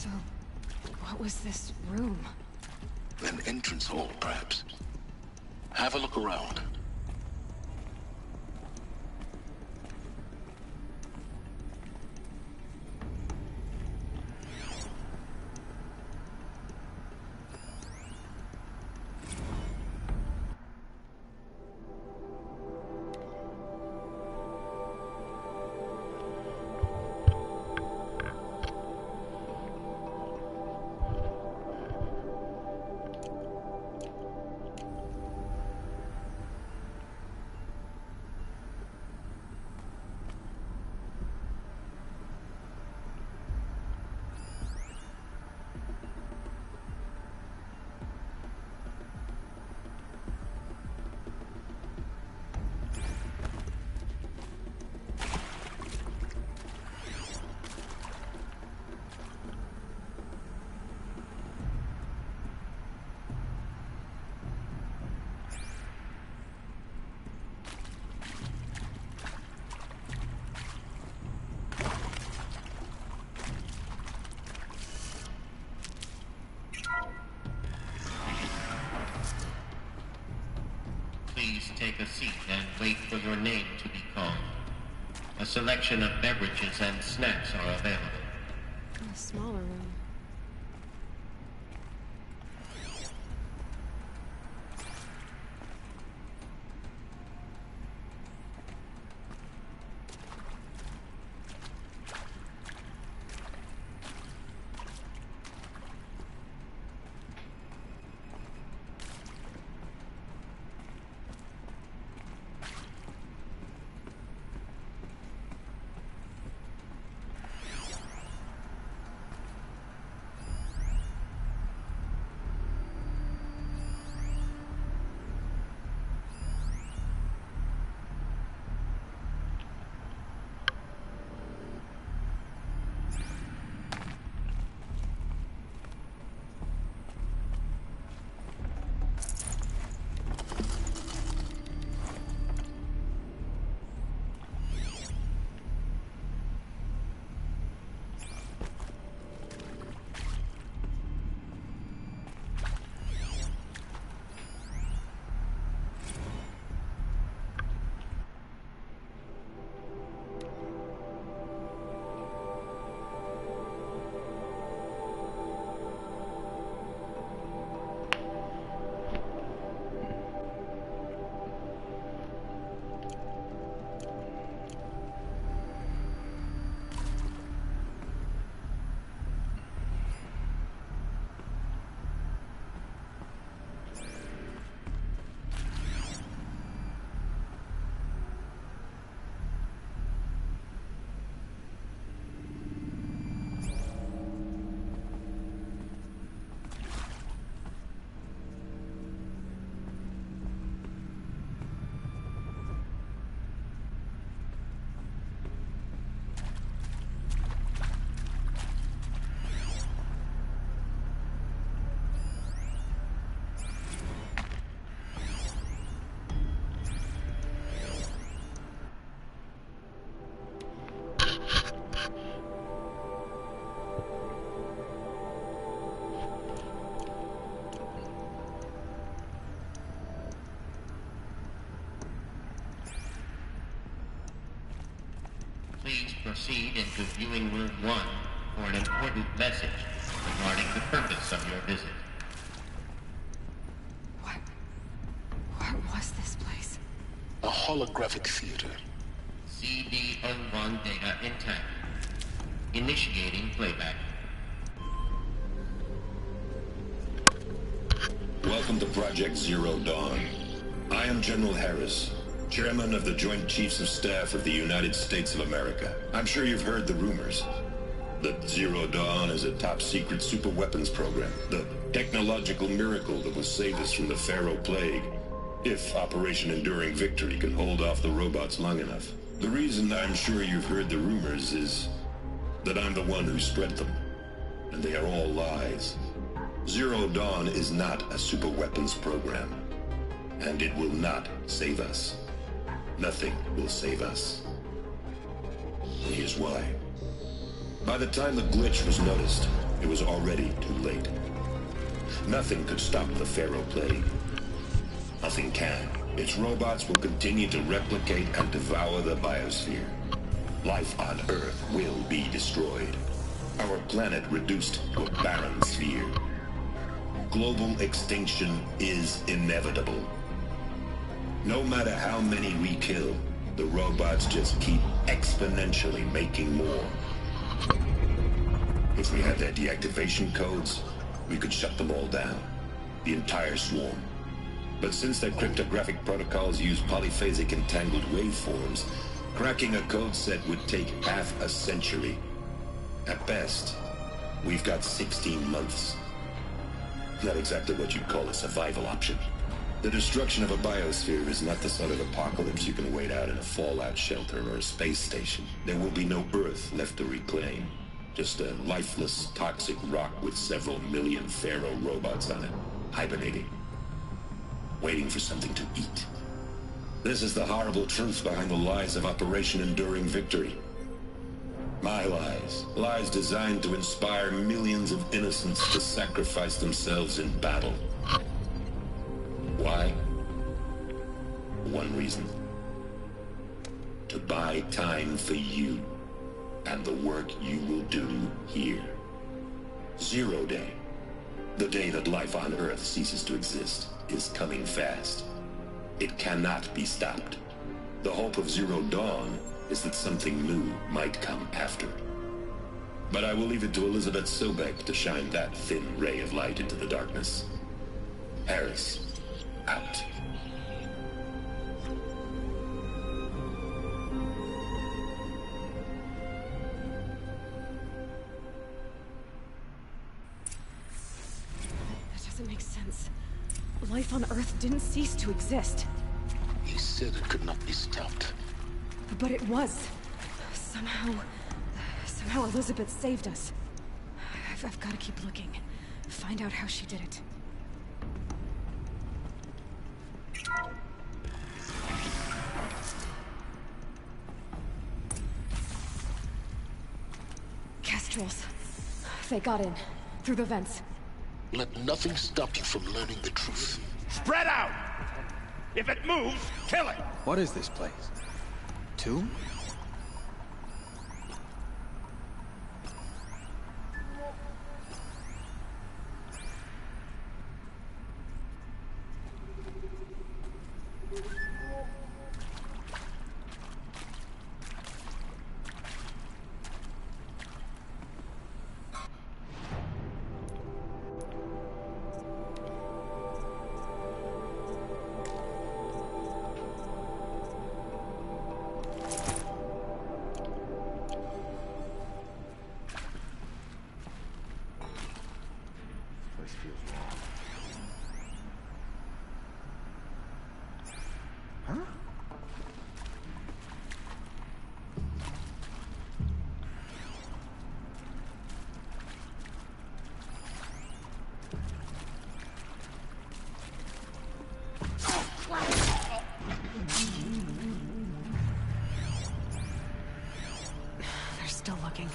So, what was this room? An entrance hall, perhaps. Have a look around. Please take a seat and wait for your name to be called. A selection of beverages and snacks are available. A smaller room. Please proceed into viewing room 1 for an important message regarding the purpose of your visit. What was this place? A holographic theater. CD01 data intact. Initiating playback. Welcome to Project Zero Dawn. I am General Harris, Chairman of the Joint Chiefs of Staff of the United States of America. I'm sure you've heard the rumors. That Zero Dawn is a top-secret super-weapons program. The technological miracle that will save us from the Pharaoh Plague, if Operation Enduring Victory can hold off the robots long enough. The reason I'm sure you've heard the rumors is that I'm the one who spread them, and they are all lies. Zero Dawn is not a super-weapons program, and it will not save us. Nothing will save us. Here's why. By the time the glitch was noticed, it was already too late. Nothing could stop the Pharaoh plague. Nothing can. Its robots will continue to replicate and devour the biosphere. Life on Earth will be destroyed. Our planet reduced to a barren sphere. Global extinction is inevitable. No matter how many we kill, the robots just keep exponentially making more. If we had their deactivation codes, we could shut them all down. The entire swarm. But since their cryptographic protocols use polyphasic entangled waveforms, cracking a code set would take half a century. At best, we've got 16 months. Not exactly what you'd call a survival option. The destruction of a biosphere is not the sort of apocalypse you can wait out in a fallout shelter or a space station. There will be no Earth left to reclaim. Just a lifeless, toxic rock with several million Pharaoh robots on it, hibernating, waiting for something to eat. This is the horrible truth behind the lies of Operation Enduring Victory. My lies. Lies designed to inspire millions of innocents to sacrifice themselves in battle. Why? One reason. To buy time for you and the work you will do here. 0 Day, the day that life on Earth ceases to exist, is coming fast. It cannot be stopped. The hope of Zero Dawn is that something new might come after. But I will leave it to Elizabeth Sobek to shine that thin ray of light into the darkness. Harris, out. That doesn't make sense. Life on Earth didn't cease to exist. He said it could not be stopped. But it was. Somehow Elizabeth saved us. I've got to keep looking. Find out how she did it. Kestrels. They got in. Through the vents. Let nothing stop you from learning the truth. Spread out! If it moves, kill it! What is this place? Tomb? They're still looking.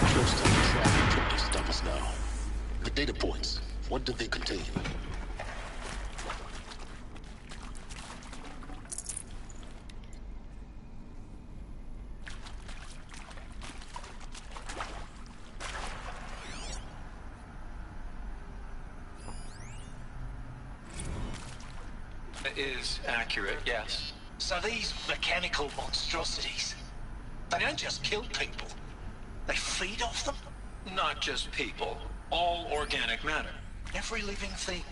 Close to the traffic trip to stop us now. The data points, what did they contain? Is accurate, yes. So these mechanical monstrosities, they don't just kill people, they feed off them? Not just people, all organic matter. Every living thing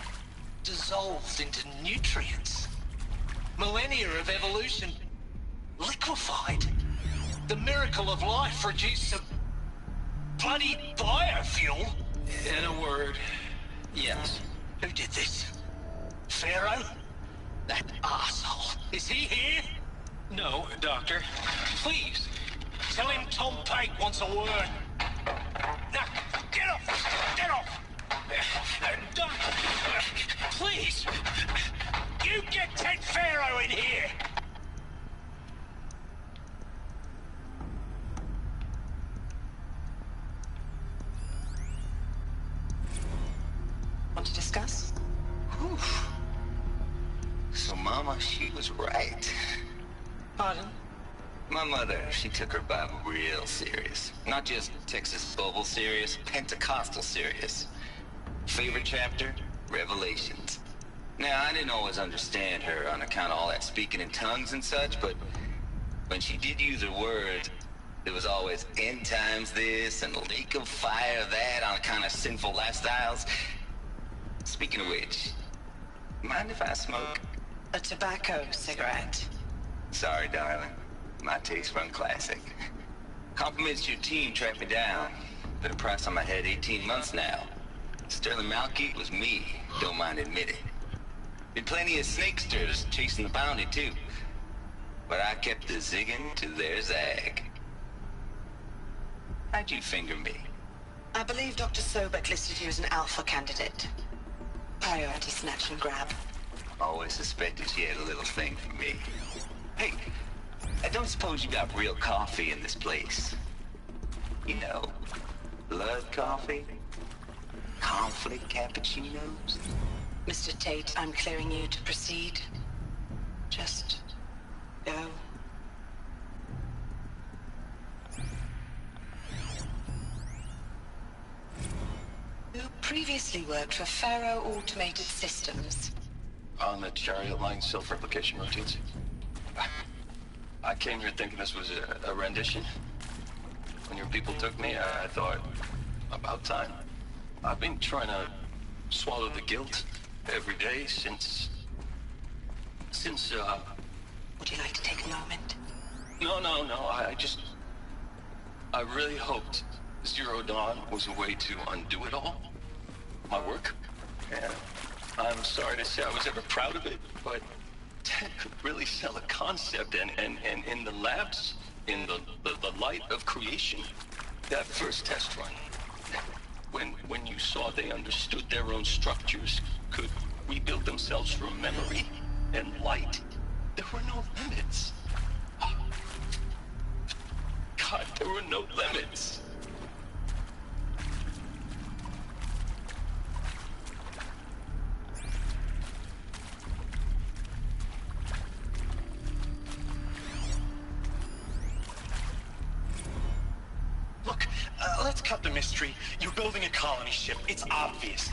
dissolved into nutrients. Millennia of evolution liquefied. The miracle of life reduced to bloody biofuel. In a word, yes. Who did this? Pharaoh? That arsehole. Is he here? No, Doctor. Please, tell him Tom Pate wants a word. Now, get off! Get off! Doc, please! You get Ted Pharaoh in here! Want to discuss? Whew. So Mama, she was right. Pardon? My mother, she took her Bible real serious. Not just Texas Bible serious, Pentecostal serious. Favorite chapter? Revelations. Now, I didn't always understand her on account of all that speaking in tongues and such, but when she did use her words, there was always end times this and lake of fire that on account of sinful lifestyles. Speaking of which, mind if I smoke? A tobacco cigarette. Sorry, darling. My taste run classic. Compliments to your team tracked me down. Been a price on my head 18 months now. Sterling Malkeet was me, don't mind admitting. Been plenty of snakesters chasing the bounty too. But I kept the zigging to their zag. How'd you finger me? I believe Dr. Sobek listed you as an alpha candidate. Priority snatch and grab. Always suspected she had a little thing for me. Hey, I don't suppose you got real coffee in this place. You know, blood coffee? Conflict cappuccinos? Mr. Tate, I'm clearing you to proceed. Just go. You previously worked for Pharaoh Automated Systems. On the chariot line self-replication routines. I came here thinking this was a rendition. When your people took me, I thought, about time. I've been trying to swallow the guilt every day since... Would you like to take a moment? No, I really hoped Zero Dawn was a way to undo it all. My work. And I'm sorry to say I was ever proud of it, but Ted could really sell a concept, and in the labs, in the light of creation, that first test run, when you saw they understood their own structures, could rebuild themselves from memory and light, there were no limits. God, there were no limits. Look, let's cut the mystery. You're building a colony ship. It's obvious.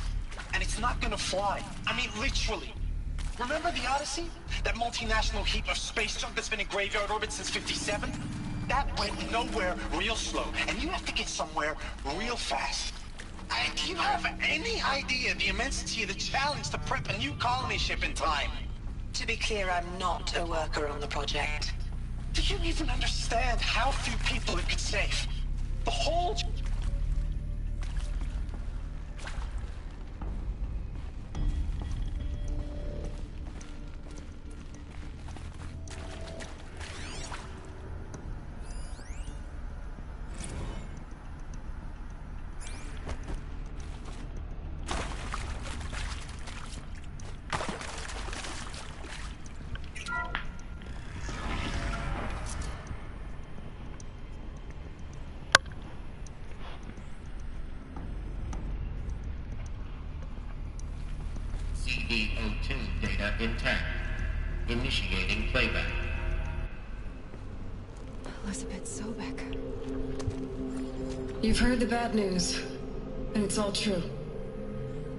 And it's not gonna fly. I mean, literally. Remember the Odyssey? That multinational heap of space junk that's been in graveyard orbit since '57? That went nowhere real slow. And you have to get somewhere real fast. Do you have any idea the immensity of the challenge to prep a new colony ship in time? To be clear, I'm not a worker on the project. Do you even understand how few people it could save? The whole... CD02 data intact. Initiating playback. Elizabeth Sobek. You've heard the bad news, and it's all true.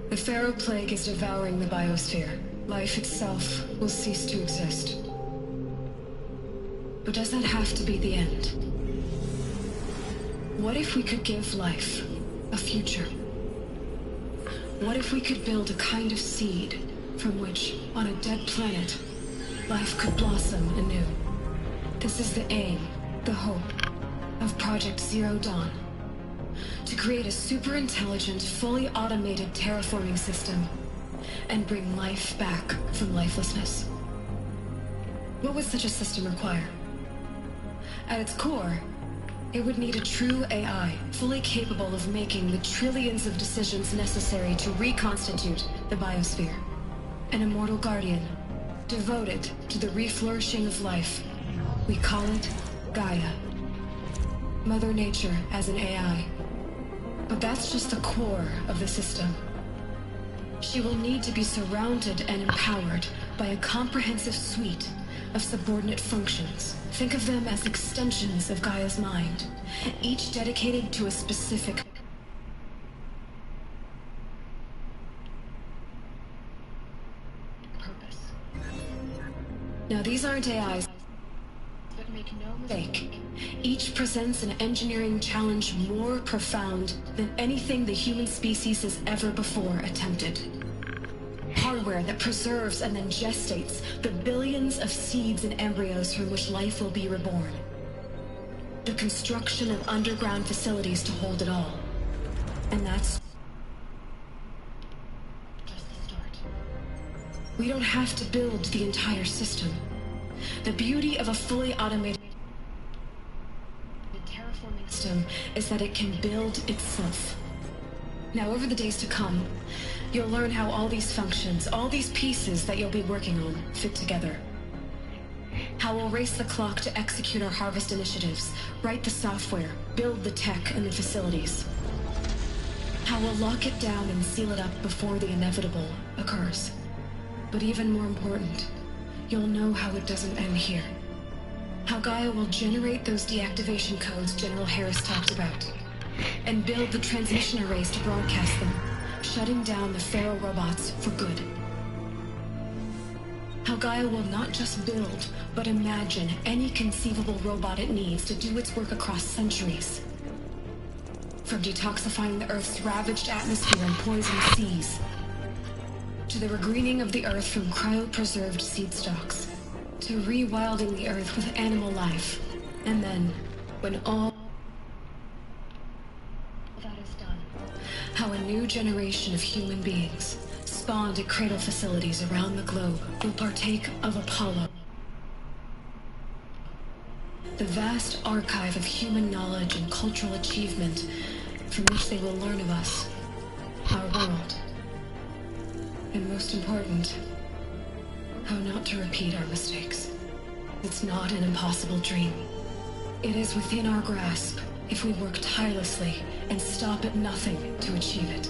The Pharaoh Plague is devouring the biosphere. Life itself will cease to exist. But does that have to be the end? What if we could give life a future? What if we could build a kind of seed from which, on a dead planet, life could blossom anew? This is the aim, the hope, of Project Zero Dawn. To create a super-intelligent, fully automated terraforming system and bring life back from lifelessness. What would such a system require? At its core, it would need a true AI, fully capable of making the trillions of decisions necessary to reconstitute the biosphere. An immortal guardian, devoted to the reflourishing of life. We call it Gaia. Mother Nature as an AI. But that's just the core of the system. She will need to be surrounded and empowered by a comprehensive suite of subordinate functions. Think of them as extensions of Gaia's mind, each dedicated to a specific purpose. Now, these aren't AIs, but make no mistake, each presents an engineering challenge more profound than anything the human species has ever before attempted. Hardware that preserves and then gestates the billions of seeds and embryos from which life will be reborn. The construction of underground facilities to hold it all. And that's just the start. We don't have to build the entire system. The beauty of a fully automated terraforming system is that it can build itself. Now, over the days to come, you'll learn how all these functions, all these pieces that you'll be working on, fit together. How we'll race the clock to execute our harvest initiatives, write the software, build the tech and the facilities. How we'll lock it down and seal it up before the inevitable occurs. But even more important, you'll know how it doesn't end here. How Gaia will generate those deactivation codes General Harris talked about, and build the transmission arrays to broadcast them, shutting down the Pharaoh robots for good. How Gaia will not just build, but imagine any conceivable robot it needs to do its work across centuries. From detoxifying the Earth's ravaged atmosphere and poisoned seas, to the regreening of the Earth from cryopreserved seed stocks, to rewilding the Earth with animal life. And then, when all that is done, how a new generation of human beings, spawned at cradle facilities around the globe, will partake of Apollo. The vast archive of human knowledge and cultural achievement from which they will learn of us, our world. And most important, how not to repeat our mistakes. It's not an impossible dream. It is within our grasp if we work tirelessly and stop at nothing to achieve it.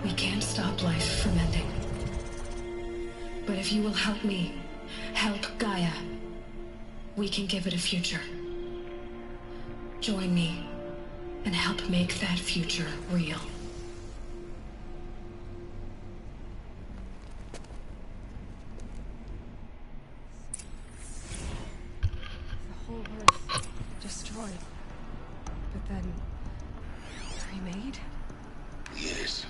We can't stop life from ending. But if you will help me, help Gaia, we can give it a future. Join me and help make that future real. The whole Earth destroyed, but then remade? Yes.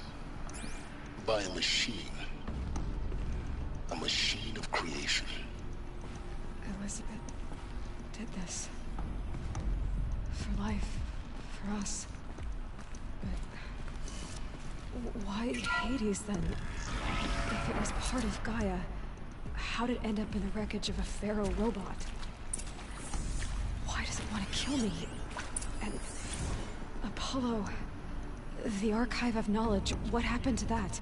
By a machine. A machine of creation. Elizabeth did this. For life. For us. But why Hades then? If it was part of Gaia, how did it end up in the wreckage of a Pharaoh robot? Why does it want to kill me? And Apollo, the archive of knowledge, what happened to that?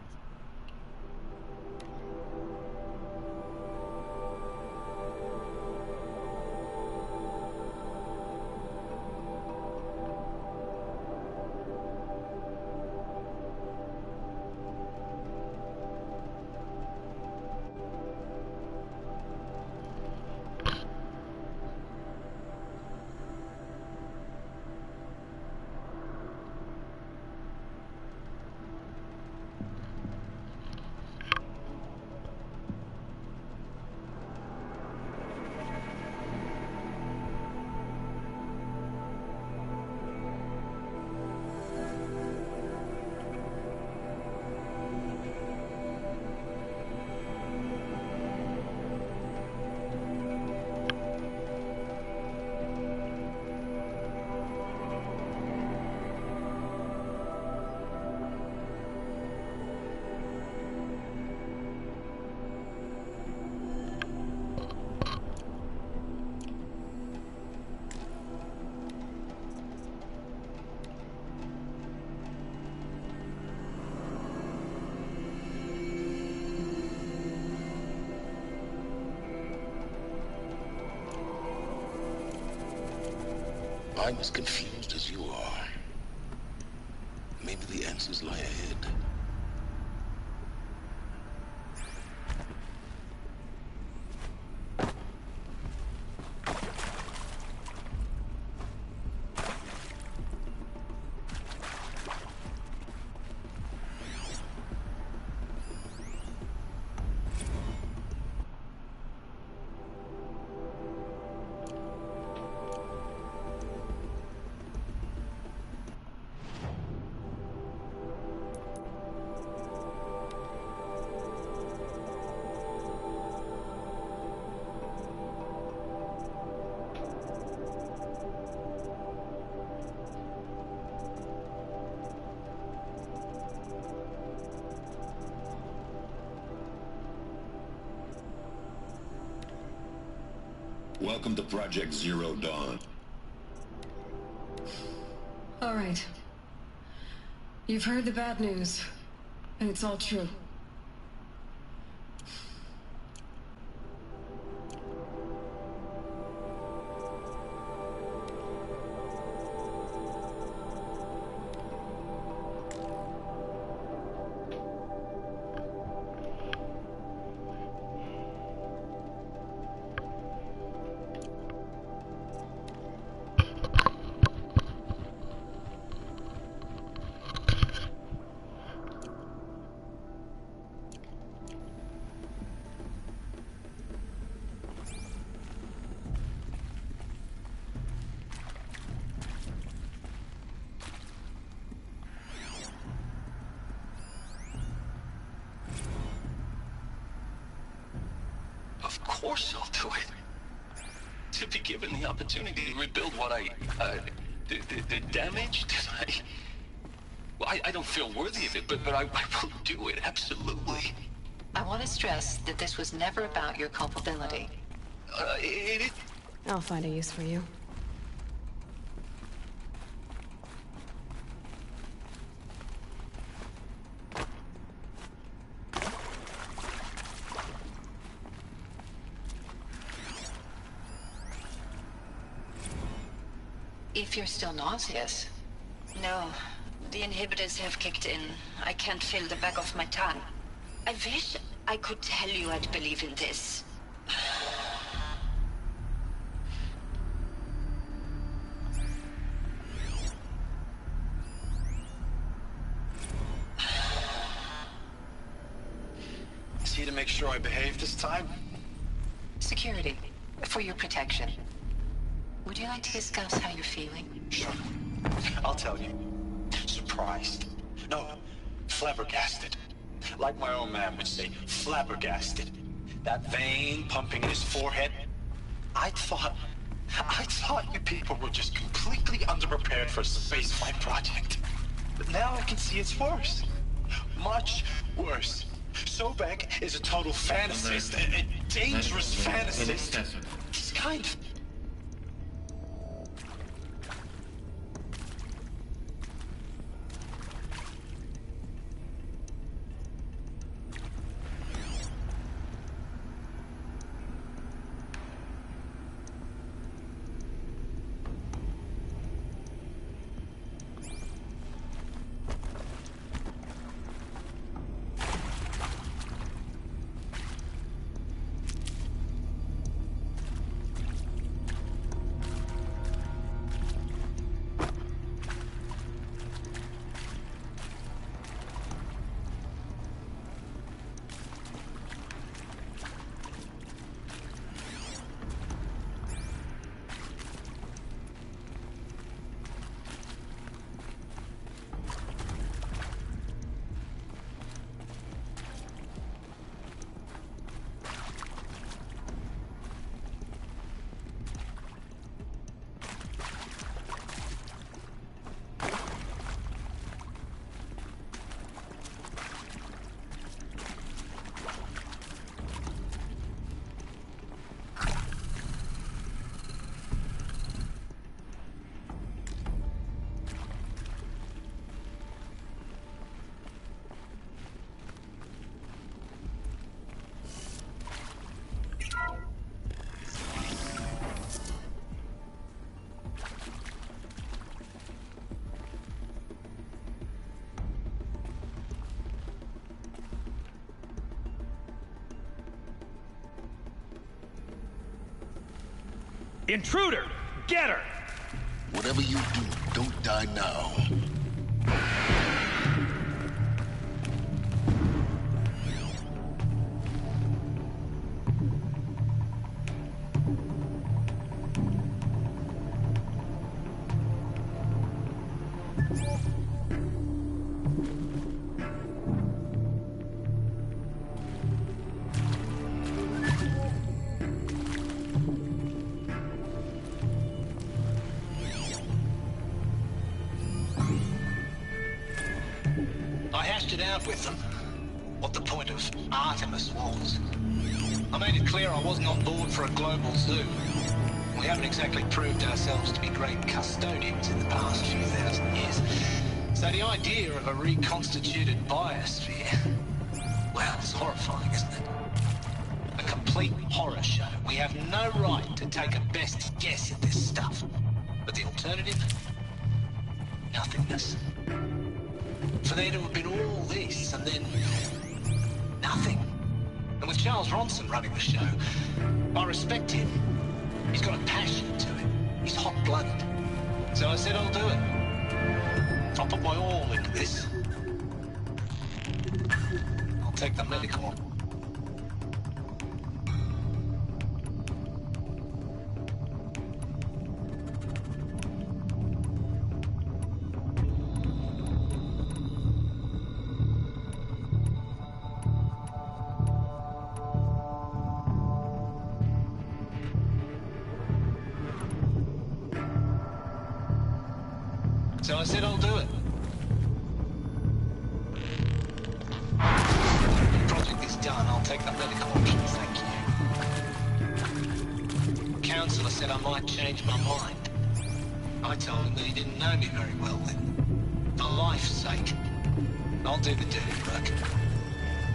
I'm as confused as you are. Maybe the answers lie ahead. Welcome to Project Zero Dawn. All right. You've heard the bad news, and it's all true. Of course I'll do it. To be given the opportunity to rebuild what the damage that I don't feel worthy of it, but I will do it, absolutely. I want to stress that this was never about your culpability. It is... I'll find a use for you. If you're still nauseous. No, the inhibitors have kicked in. I can't feel the back of my tongue. I wish I could tell you I'd believe in this. See to make sure I behave this time? Security, for your protection. Would you like to discuss how you're feeling? Sure. I'll tell you. Surprised. No, flabbergasted. Like my own man would say, flabbergasted. That vein pumping in his forehead. I thought you people were just completely underprepared for a spaceflight project. But now I can see it's worse. Much worse. Sobek is a total fantasist, a dangerous fantasist. He's kind of... Intruder! Get her! Whatever you do, don't die now. I hashed it out with them, what the point of Artemis was. I made it clear I wasn't on board for a global zoo. We haven't exactly proved ourselves to be great custodians in the past few thousand years. So the idea of a reconstituted biosphere, well, it's horrifying, isn't it? A complete horror show. We have no right to take a best guess at this stuff. But the alternative? Nothingness. For there to have been all this, and then nothing. And with Charles Ronson running the show, I respect him. He's got a passion to it. He's hot-blooded. So I said I'll do it. I'll put my all into this. I'll take the medical. So I said I'll do it. The project is done. I'll take the medical options, thank you. The counselor said I might change my mind. I told him that he didn't know me very well then. For life's sake. I'll do the dirty work.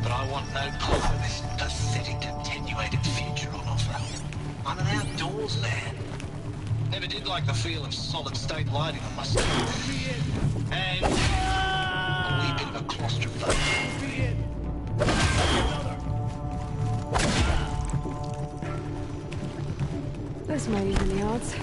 But I want no part of this pathetic, attenuated future on offer. I'm an outdoors man. Never did like the feel of solid-state lighting on my skin. And a wee bit of a claustrophobe. This might even the odds.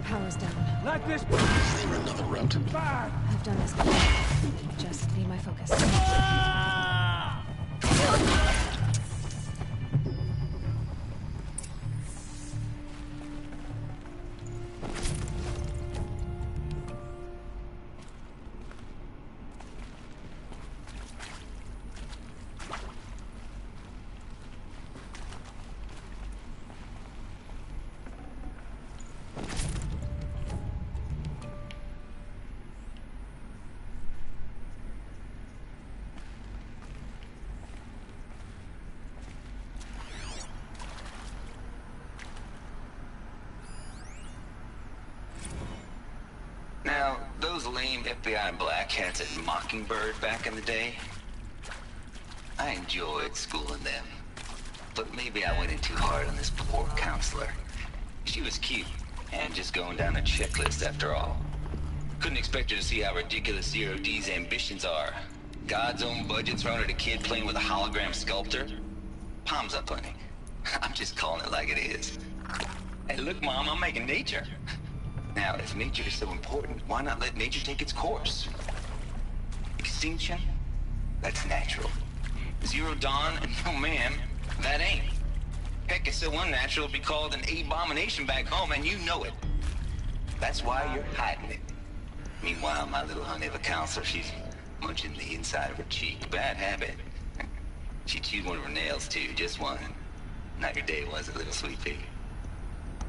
Power's down. Like this. Is there another route? I've done this before. Just need my focus. Now, those lame FBI black hats at Mockingbird back in the day, I enjoyed schooling them. But maybe I went in too hard on this poor counselor. She was cute, and just going down a checklist after all. Couldn't expect her to see how ridiculous Zero D's ambitions are. God's own budget thrown at a kid playing with a hologram sculptor? Palms up, honey. I'm just calling it like it is. Hey, look, Mom, I'm making nature. Now, if nature is so important, why not let nature take its course? Extinction? That's natural. Zero Dawn? No, ma'am, that ain't. Heck, it's so unnatural to be called an abomination back home, and you know it. That's why you're hiding it. Meanwhile, my little honey of a counselor, she's munching the inside of her cheek. Bad habit. She chewed one of her nails, too, just one. Not your day, was it, little sweet pea?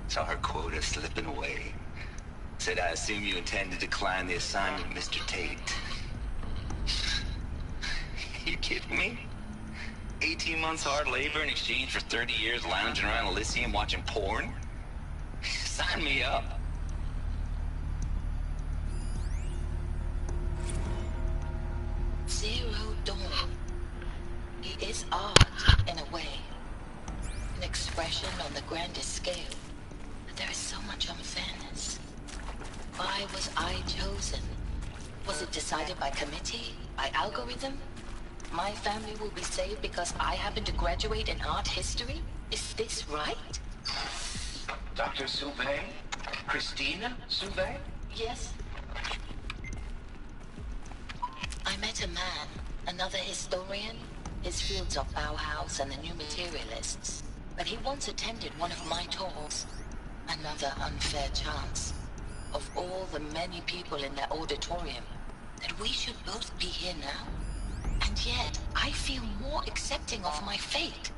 Saw her quota slipping away. Said, I assume you intend to decline the assignment, Mr. Tate. You kidding me? 18 months hard labor in exchange for 30 years lounging around Elysium watching porn? Sign me up. Zero Dawn. It is art, in a way. An expression on the grandest scale. But there is so much unfairness. Why was I chosen? Was it decided by committee? By algorithm? My family will be saved because I happen to graduate in art history? Is this right? Dr. Sauvé? Christina Sauvé? Yes. I met a man, another historian. His fields are Bauhaus and the New Materialists. But he once attended one of my talks. Another unfair chance. Of all the many people in that auditorium, that we should both be here now. And yet, I feel more accepting of my fate.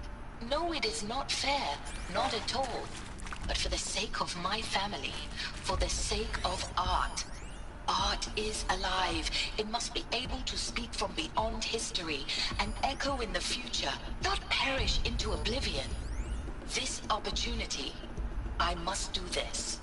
No, it is not fair. Not at all. But for the sake of my family, for the sake of art. Art is alive. It must be able to speak from beyond history and echo in the future, not perish into oblivion. This opportunity, I must do this.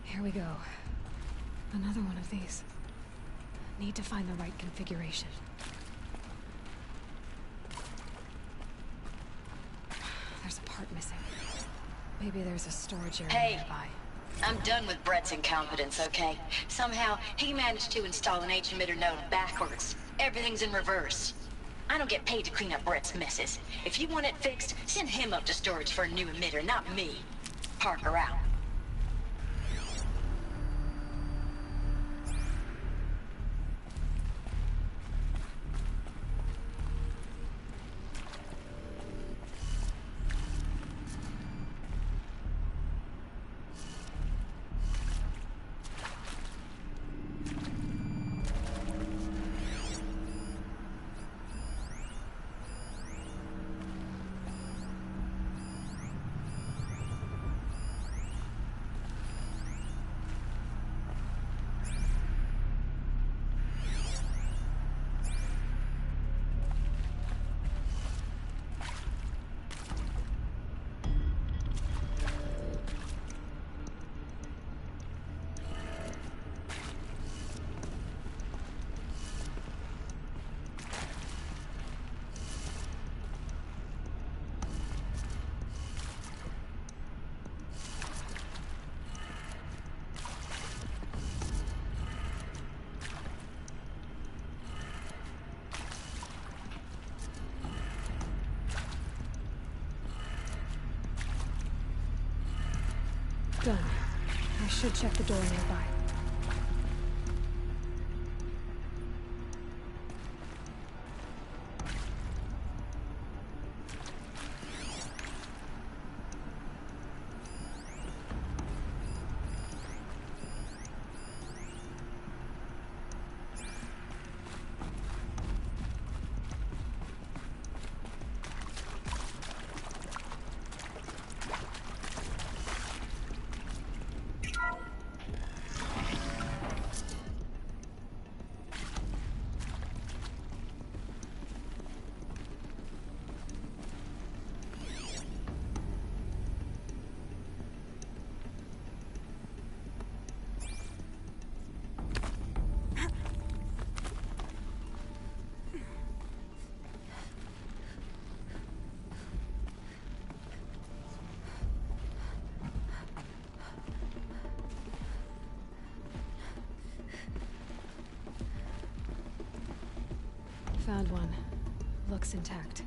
Here we go. Another one of these. Need to find the right configuration. There's a part missing. Maybe there's a storage area nearby. I'm done with Brett's incompetence, okay? Somehow, he managed to install an H-emitter node backwards. Everything's in reverse. I don't get paid to clean up Brett's messes. If you want it fixed, send him up to storage for a new emitter, not me. Parker out. Done. I should check the door nearby. Found one. Looks intact.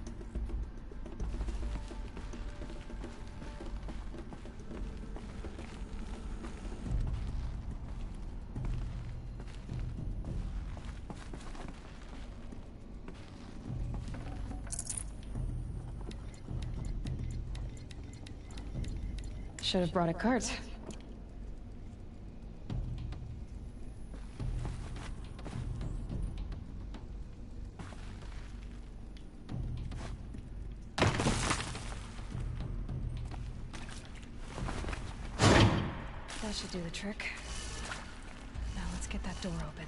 Should have brought a cart. That should do the trick. Now let's get that door open.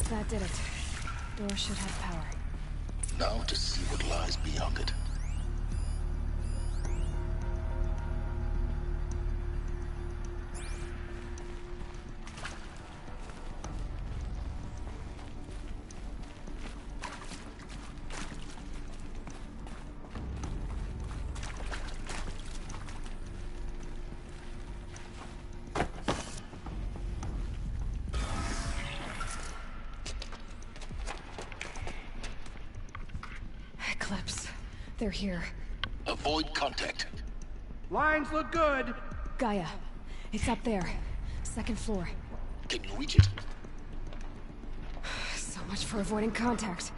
That did it. Door should have power. Now to see what lies beyond it. They're here. Avoid contact. Lines look good. Gaia, it's up there. Second floor. Can you reach it? So much for avoiding contact.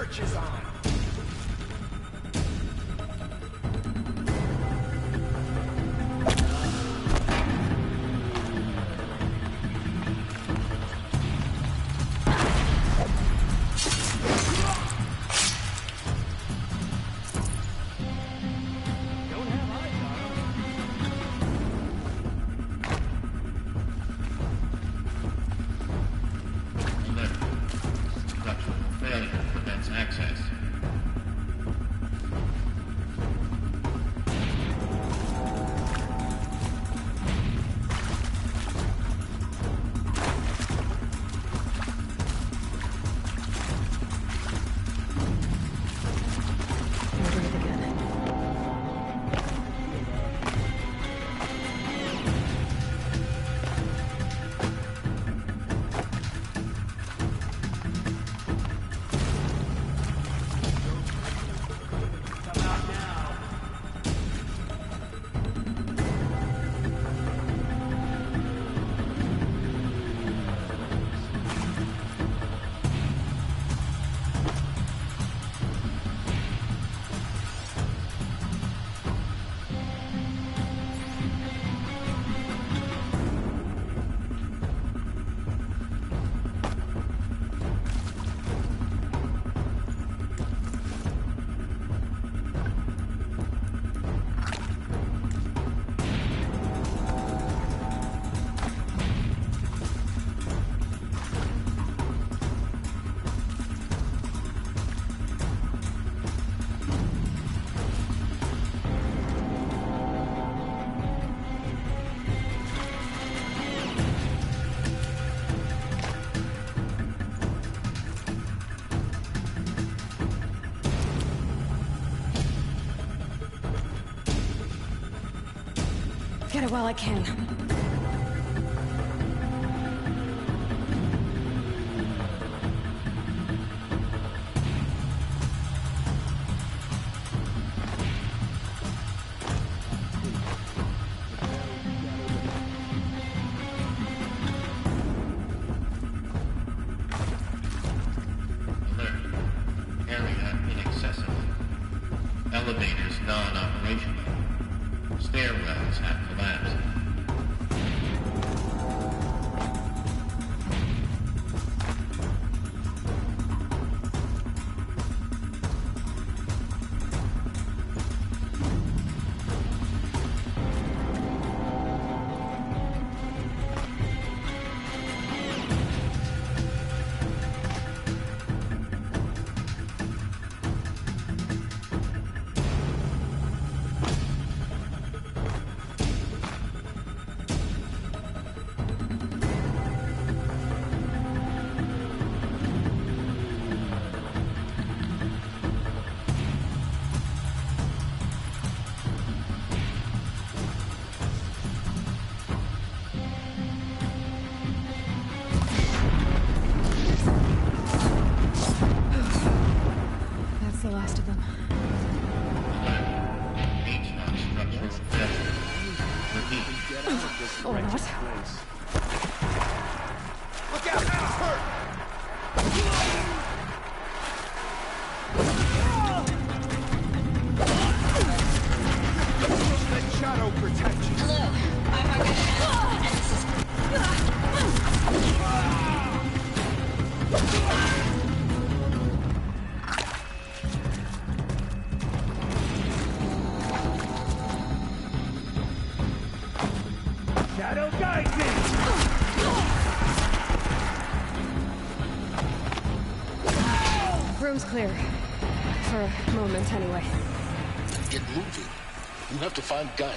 britches on. Get it while I can. Elevators non-operational. Stairwells have collapsed. The last of them. Or not. Look out! He's hurt! Let Shadow protect you. Hello, I'm Margaret, and this is... Shadow guides me! Room's clear. For a moment, anyway. Get moving. You have to find Gaia.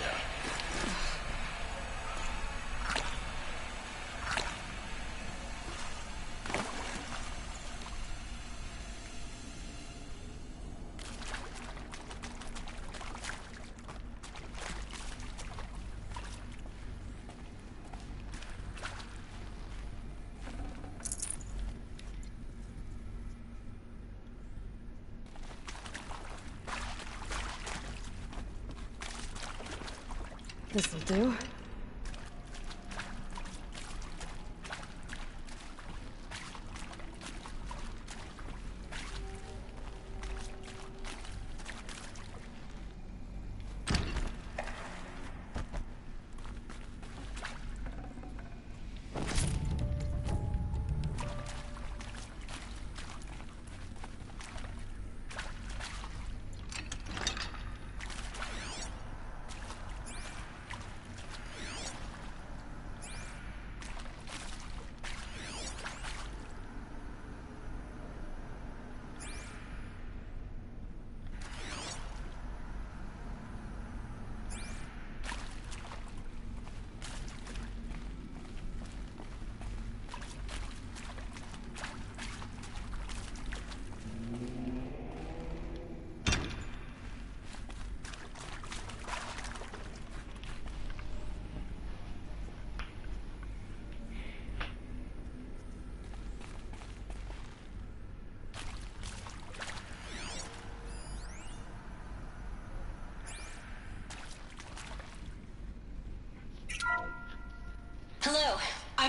This'll do.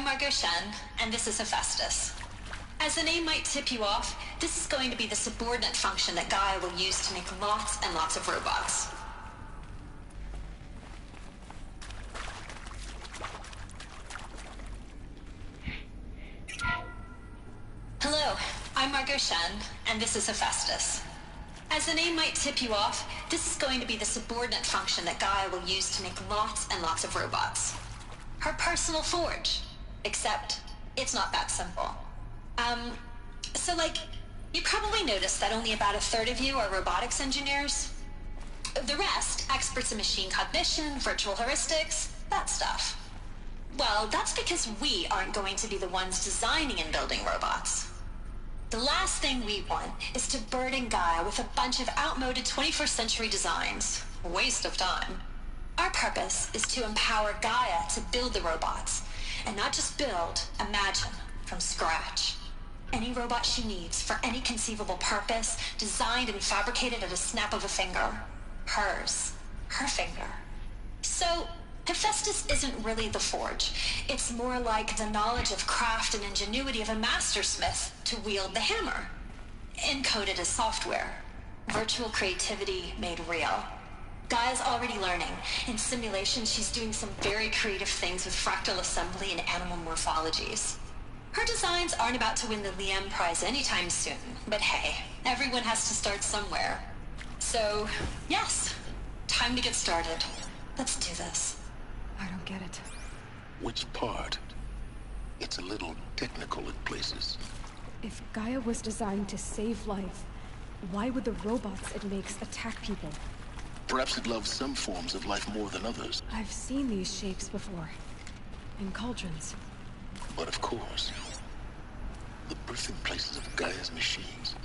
Margot Shen, and this is Hephaestus. As the name might tip you off, this is going to be the subordinate function that Gaia will use to make lots and lots of robots. Hello, I'm Margot Shen, and this is Hephaestus. As the name might tip you off, this is going to be the subordinate function that Gaia will use to make lots and lots of robots. Her personal forge. Except, it's not that simple. So you probably noticed that only about a third of you are robotics engineers. The rest, experts in machine cognition, virtual heuristics, that stuff. Well, that's because we aren't going to be the ones designing and building robots. The last thing we want is to burden Gaia with a bunch of outmoded 21st century designs. Waste of time. Our purpose is to empower Gaia to build the robots, and not just build, imagine, from scratch. Any robot she needs for any conceivable purpose, designed and fabricated at a snap of a finger. Hers. Her finger. So, Hephaestus isn't really the forge. It's more like the knowledge of craft and ingenuity of a mastersmith to wield the hammer. Encoded as software. Virtual creativity made real. Gaia's already learning. In simulation, she's doing some very creative things with fractal assembly and animal morphologies. Her designs aren't about to win the Liam Prize anytime soon, but hey, everyone has to start somewhere. So, yes, time to get started. Let's do this. I don't get it. Which part? It's a little technical in places. If Gaia was designed to save life, why would the robots it makes attack people? Perhaps it loves some forms of life more than others. I've seen these shapes before. In cauldrons. But of course, the birthing places of Gaia's machines.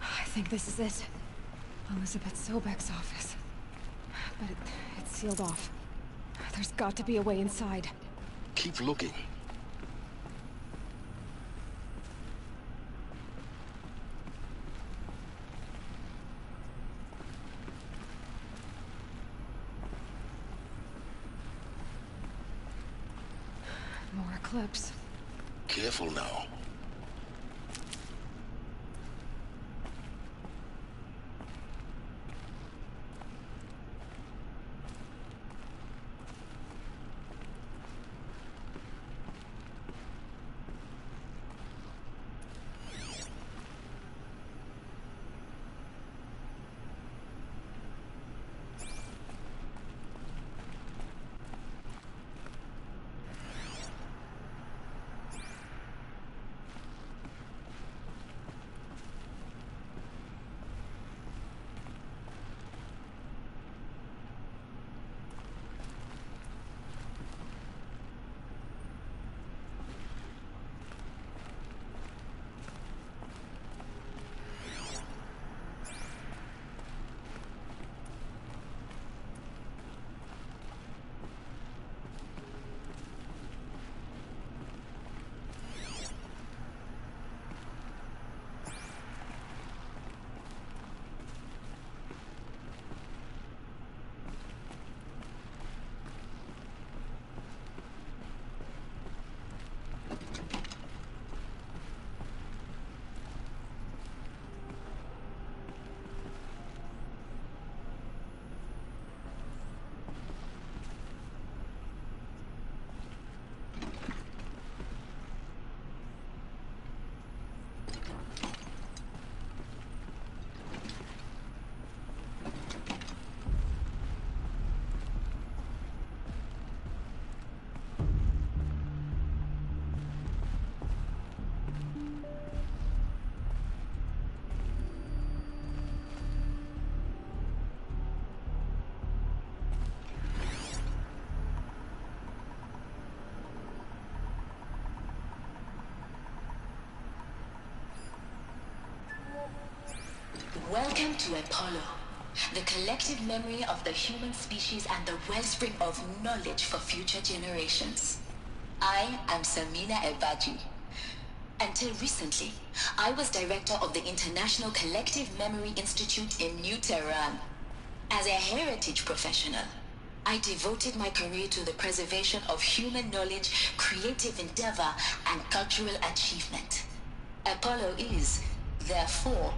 I think this is it. Elizabeth Sobek's office. but it's sealed off. There's got to be a way inside. Keep looking. More clips. Careful now. Welcome to Apollo, the collective memory of the human species and the wellspring of knowledge for future generations. I am Samina Ebaji. Until recently, I was director of the International Collective Memory Institute in New Tehran. As a heritage professional, I devoted my career to the preservation of human knowledge, creative endeavor, and cultural achievement. Apollo is, therefore,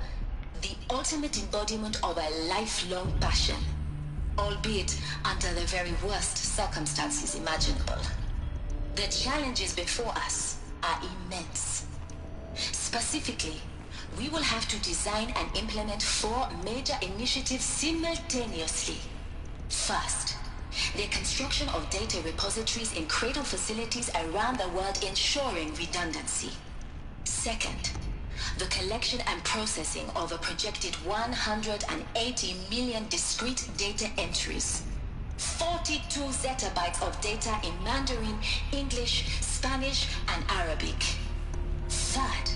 the ultimate embodiment of a lifelong passion, albeit under the very worst circumstances imaginable. The challenges before us are immense. Specifically, we will have to design and implement 4 major initiatives simultaneously. First, the construction of data repositories in cradle facilities around the world, ensuring redundancy. Second, the collection and processing of a projected 180 million discrete data entries. 42 zettabytes of data in Mandarin, English, Spanish, and Arabic. Third,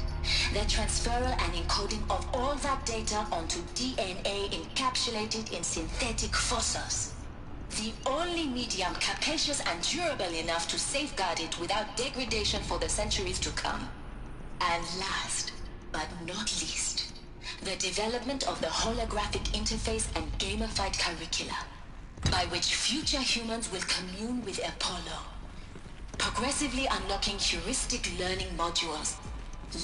the transferal and encoding of all that data onto DNA encapsulated in synthetic fossils. The only medium capacious and durable enough to safeguard it without degradation for the centuries to come. And last, but not least, the development of the holographic interface and gamified curricula, by which future humans will commune with Apollo, progressively unlocking heuristic learning modules,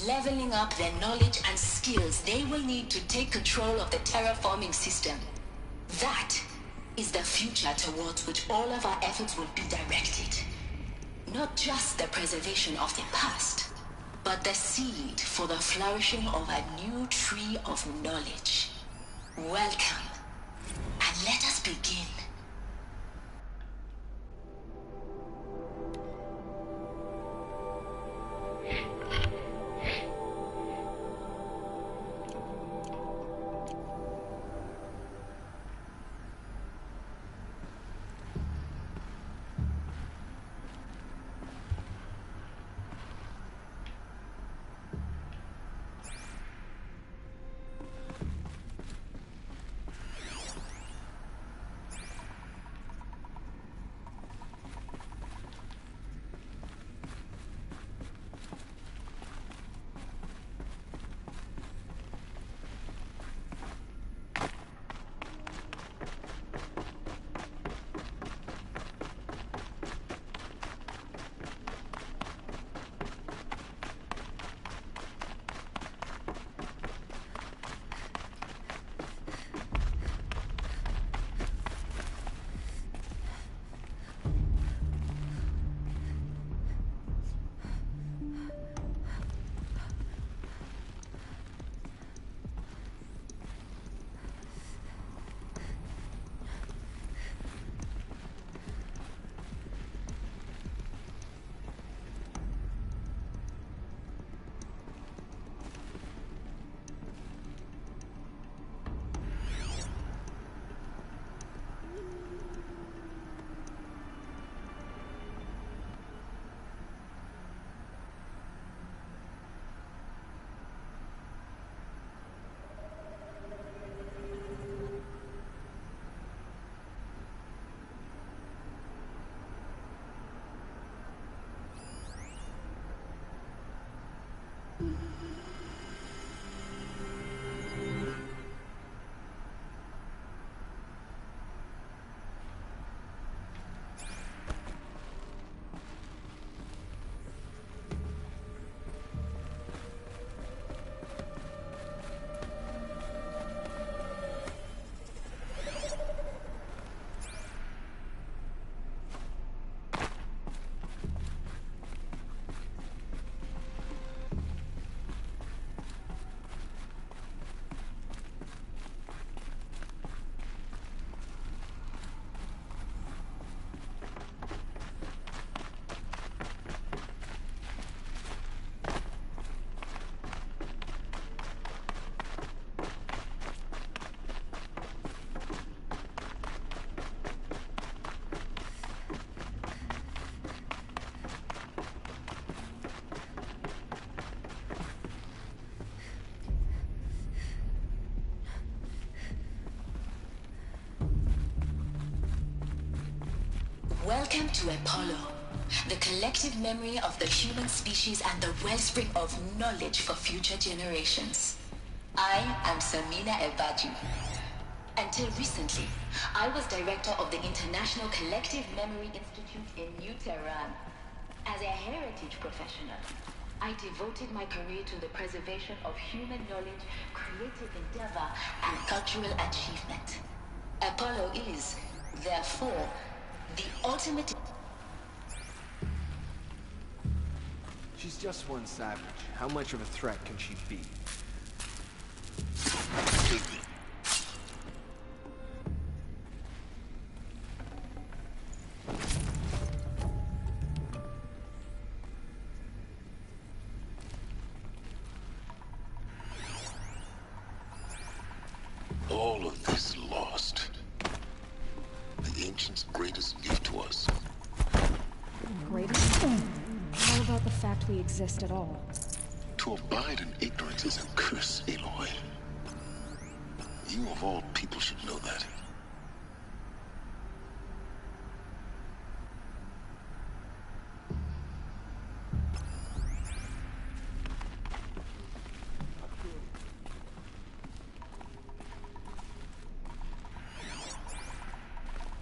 leveling up their knowledge and skills they will need to take control of the terraforming system. That is the future towards which all of our efforts will be directed. Not just the preservation of the past, but the seed for the flourishing of a new tree of knowledge. Welcome, and let us begin. Welcome to Apollo, the collective memory of the human species and the wellspring of knowledge for future generations. I am Samina Ebaju. Until recently, I was director of the International Collective Memory Institute in New Tehran. As a heritage professional, I devoted my career to the preservation of human knowledge, creative endeavor, and cultural achievement. Apollo is, therefore, the ultimate... She's just one savage. How much of a threat can she be? All of this lost. The ancients' greatest gift to us. Greatest? How about the fact we exist at all? To abide in ignorance is a curse, Aloy. You of all people should know that.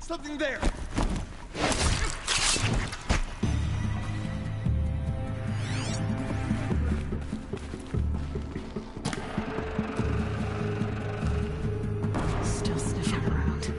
Something there! Still sniffing around.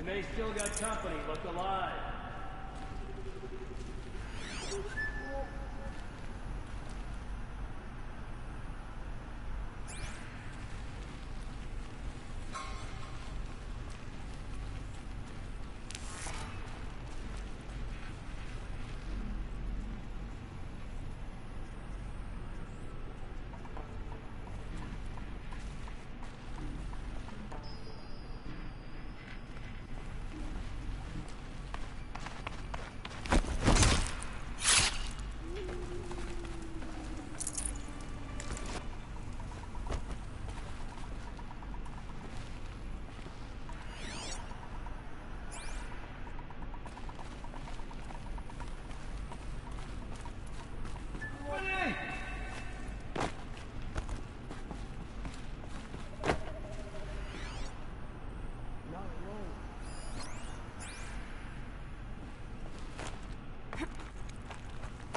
They still got company. Look alive.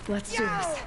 Let's do this.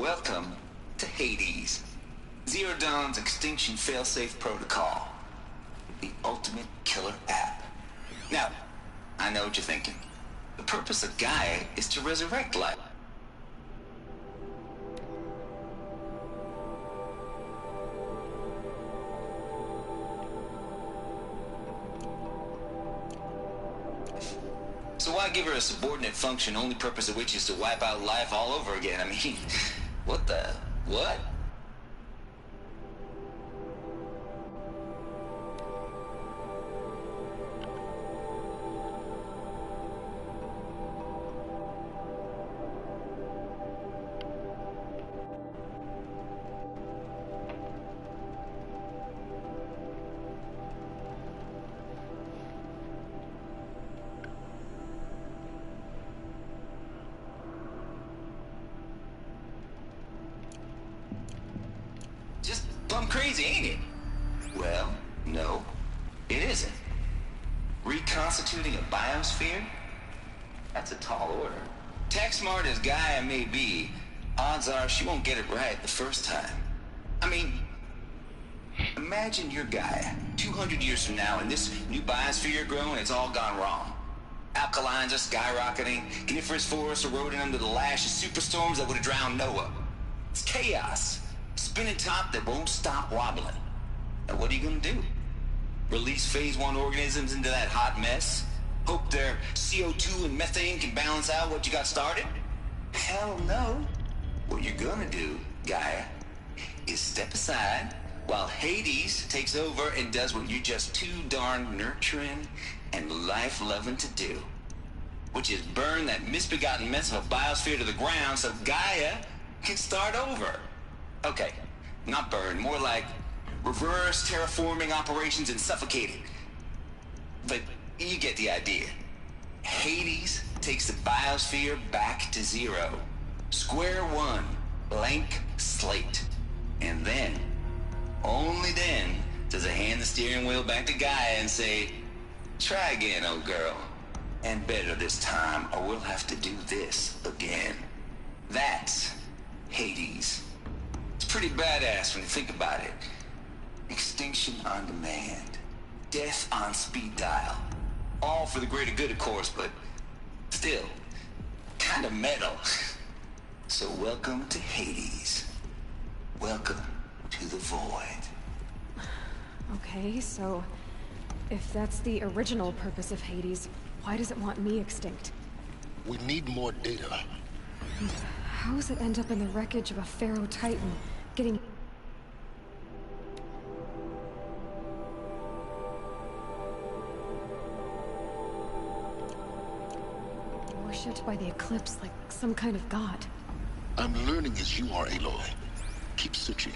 Welcome to Hades. Zero Dawn's extinction failsafe protocol. The ultimate killer app. Now, I know what you're thinking. The purpose of Gaia is to resurrect life. So why give her a subordinate function, only purpose of which is to wipe out life all over again? I mean, what the... what? Just plumb crazy, ain't it? Well, no, it isn't. Reconstituting a biosphere? That's a tall order. Tech smart as Gaia may be, odds are she won't get it right the first time. I mean, imagine you're Gaia, 200 years from now, and this new biosphere you're growing, it's all gone wrong. Alkalines are skyrocketing, coniferous forests eroding under the lash of superstorms that would have drowned Noah. It's chaos. Spinning top that won't stop wobbling. Now what are you gonna do? Release phase 1 organisms into that hot mess? Hope their CO2 and methane can balance out what you got started? Hell no. What you're gonna do, Gaia, is step aside while Hades takes over and does what you're just too darn nurturing and life-loving to do. Which is burn that misbegotten mess of a biosphere to the ground so Gaia can start over. Okay, not burn, more like reverse terraforming operations and suffocating. But you get the idea. Hades takes the biosphere back to zero. Square one, blank slate. And then, only then, does it hand the steering wheel back to Gaia and say, try again, old girl. And better this time, or we'll have to do this again. That's Hades. It's pretty badass when you think about it. Extinction on demand. Death on speed dial. All for the greater good, of course, but still, kind of metal. So welcome to Hades. Welcome to the void. Okay, so if that's the original purpose of Hades, why does it want me extinct? We need more data. How does it end up in the wreckage of a Pharaoh Titan, getting... worshipped by the Eclipse like some kind of god? I'm learning as you are, Aloy. Keep searching.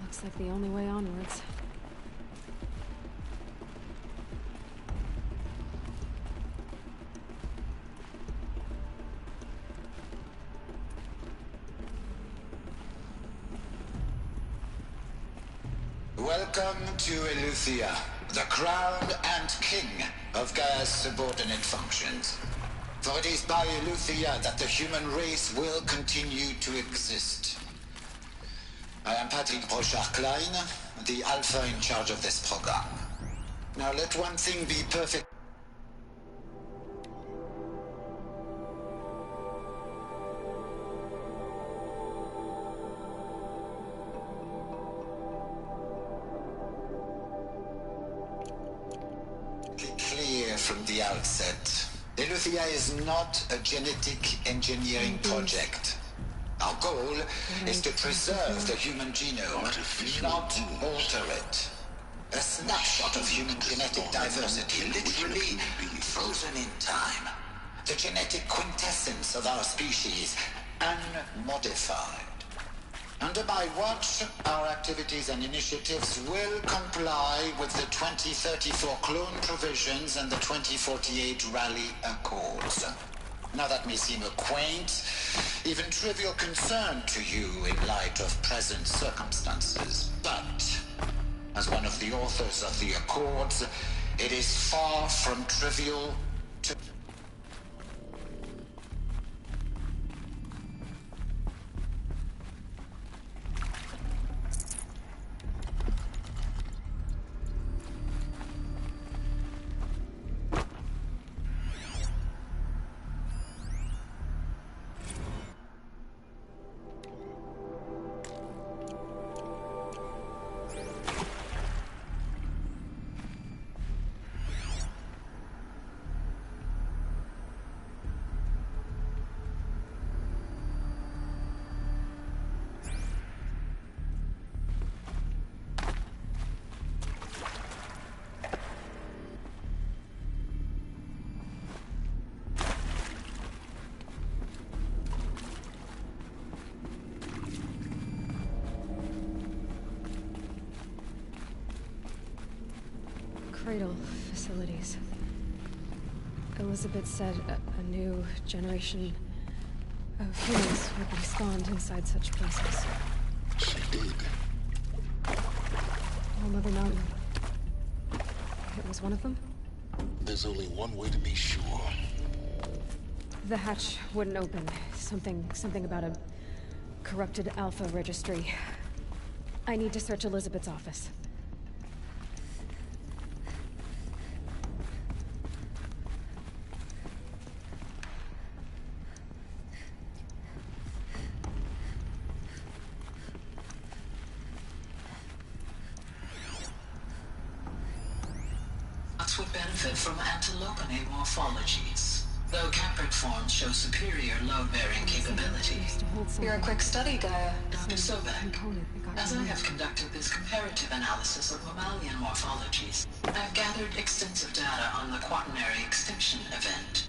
Looks like the only way onwards. Welcome to Eleuthia, the crown and king of Gaia's subordinate functions. For it is by Eleuthia that the human race will continue to exist. I am Patrick Brochard-Klein, the Alpha in charge of this program. Now let one thing be perfect. Clear from the outset. Eleuthia is not a genetic engineering project. Our goal is to preserve the human genome, not alter it. A snapshot of human genetic diversity, literally frozen in time. The genetic quintessence of our species, unmodified. Under my watch, our activities and initiatives will comply with the 2034 clone provisions and the 2048 Rally Accords. Now that may seem a quaint, even trivial concern to you in light of present circumstances, but As one of the authors of the Accords, it is far from trivial to... Cradle facilities. Elizabeth said a new generation of humans would be spawned inside such places. She did. Oh, Mother Mountain. It was one of them? There's only one way to be sure. The hatch wouldn't open. Something about a corrupted Alpha registry. I need to search Elizabeth's office. Would benefit from antilopinate morphologies, though Caprid forms show superior load-bearing capabilities. You're a quick study, Gaia. Dr. Sobek, as I have conducted this comparative analysis of mammalian morphologies, I've gathered extensive data on the quaternary extinction event.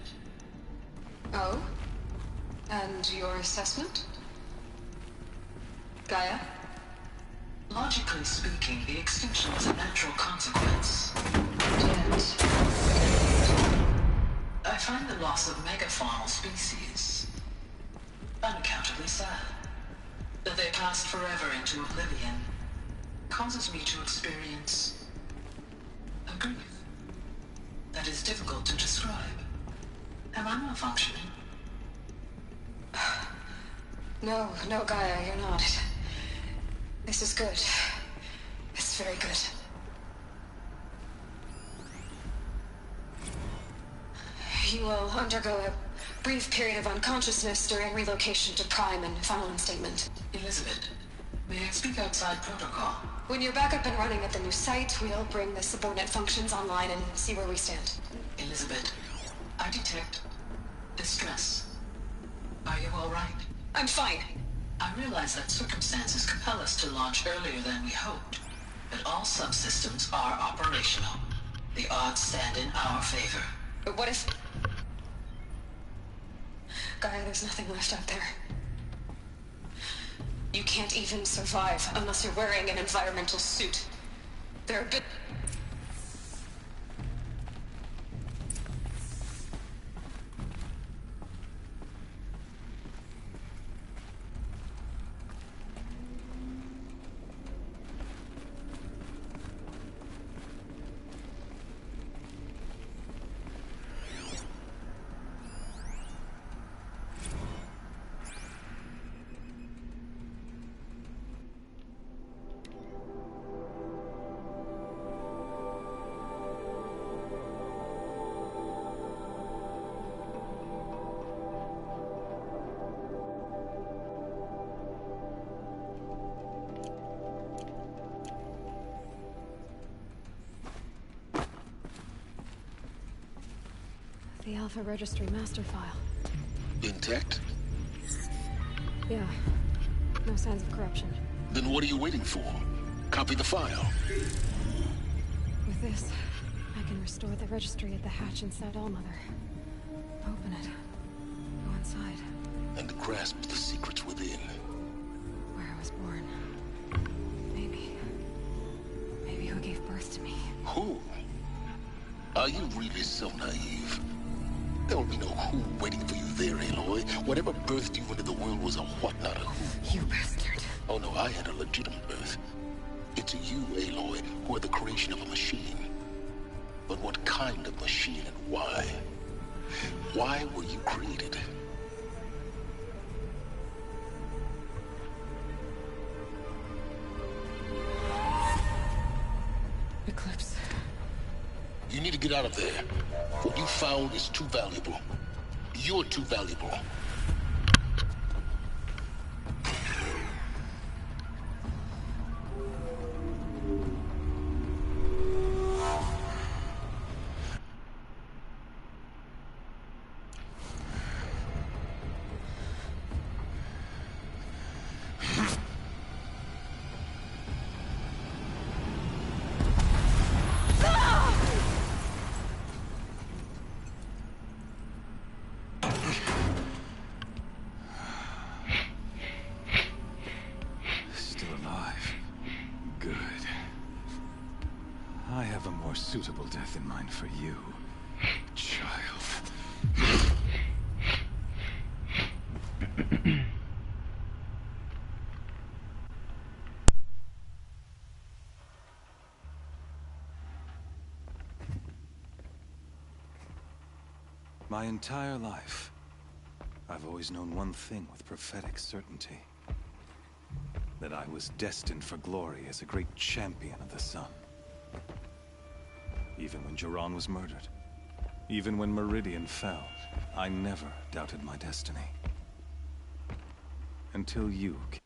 Oh? And your assessment? Gaia? Logically speaking, the extinction was a natural consequence. Yet, I find the loss of megafaunal species unaccountably sad. That they passed forever into oblivion causes me to experience a grief that is difficult to describe. Am I malfunctioning? No, Gaia, you're not. This is good. It's very good. You will undergo a brief period of unconsciousness during relocation to Prime and final instatement. Elizabeth, may I speak outside protocol? When you're back up and running at the new site, we'll bring the subordinate functions online and see where we stand. Elizabeth, I detect distress. Are you all right? I'm fine. I realize that circumstances compel us to launch earlier than we hoped, but all subsystems are operational. The odds stand in our favor. But what if... Gaia, there's nothing left out there. You can't even survive unless you're wearing an environmental suit. There are The Alpha Registry master file. Intact? Yeah. No signs of corruption. Then what are you waiting for? Copy the file. With this, I can restore the registry at the hatch inside Allmother. Open it. Go inside. And grasp the secrets within. Where I was born. Maybe who gave birth to me. Who? Are you really so naive? There will be no who waiting for you there, Aloy. Whatever birthed you into the world was a what, not a who. You bastard. Oh no, I had a legitimate birth. It's to you, Aloy, who are the creation of a machine. But what kind of machine and why? Why were you created? Eclipse. You need to get out of there. What you found is too valuable. You're too valuable. Suitable death in mind for you, child. My entire life, I've always known one thing with prophetic certainty. That I was destined for glory as a great champion of the sun. Even when Jiran was murdered, even when Meridian fell, I never doubted my destiny. Until you came.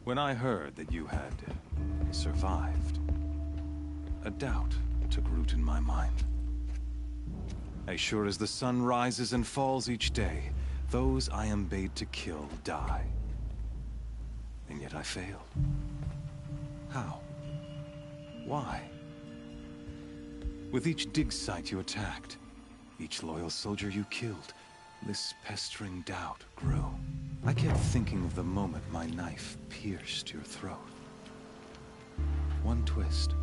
When I heard that you had survived, a doubt took root in my mind. As sure as the sun rises and falls each day, those I am bade to kill die. And yet I failed. How? Why? With each dig site you attacked, each loyal soldier you killed, this pestering doubt grew. I kept thinking of the moment my knife pierced your throat. One twist,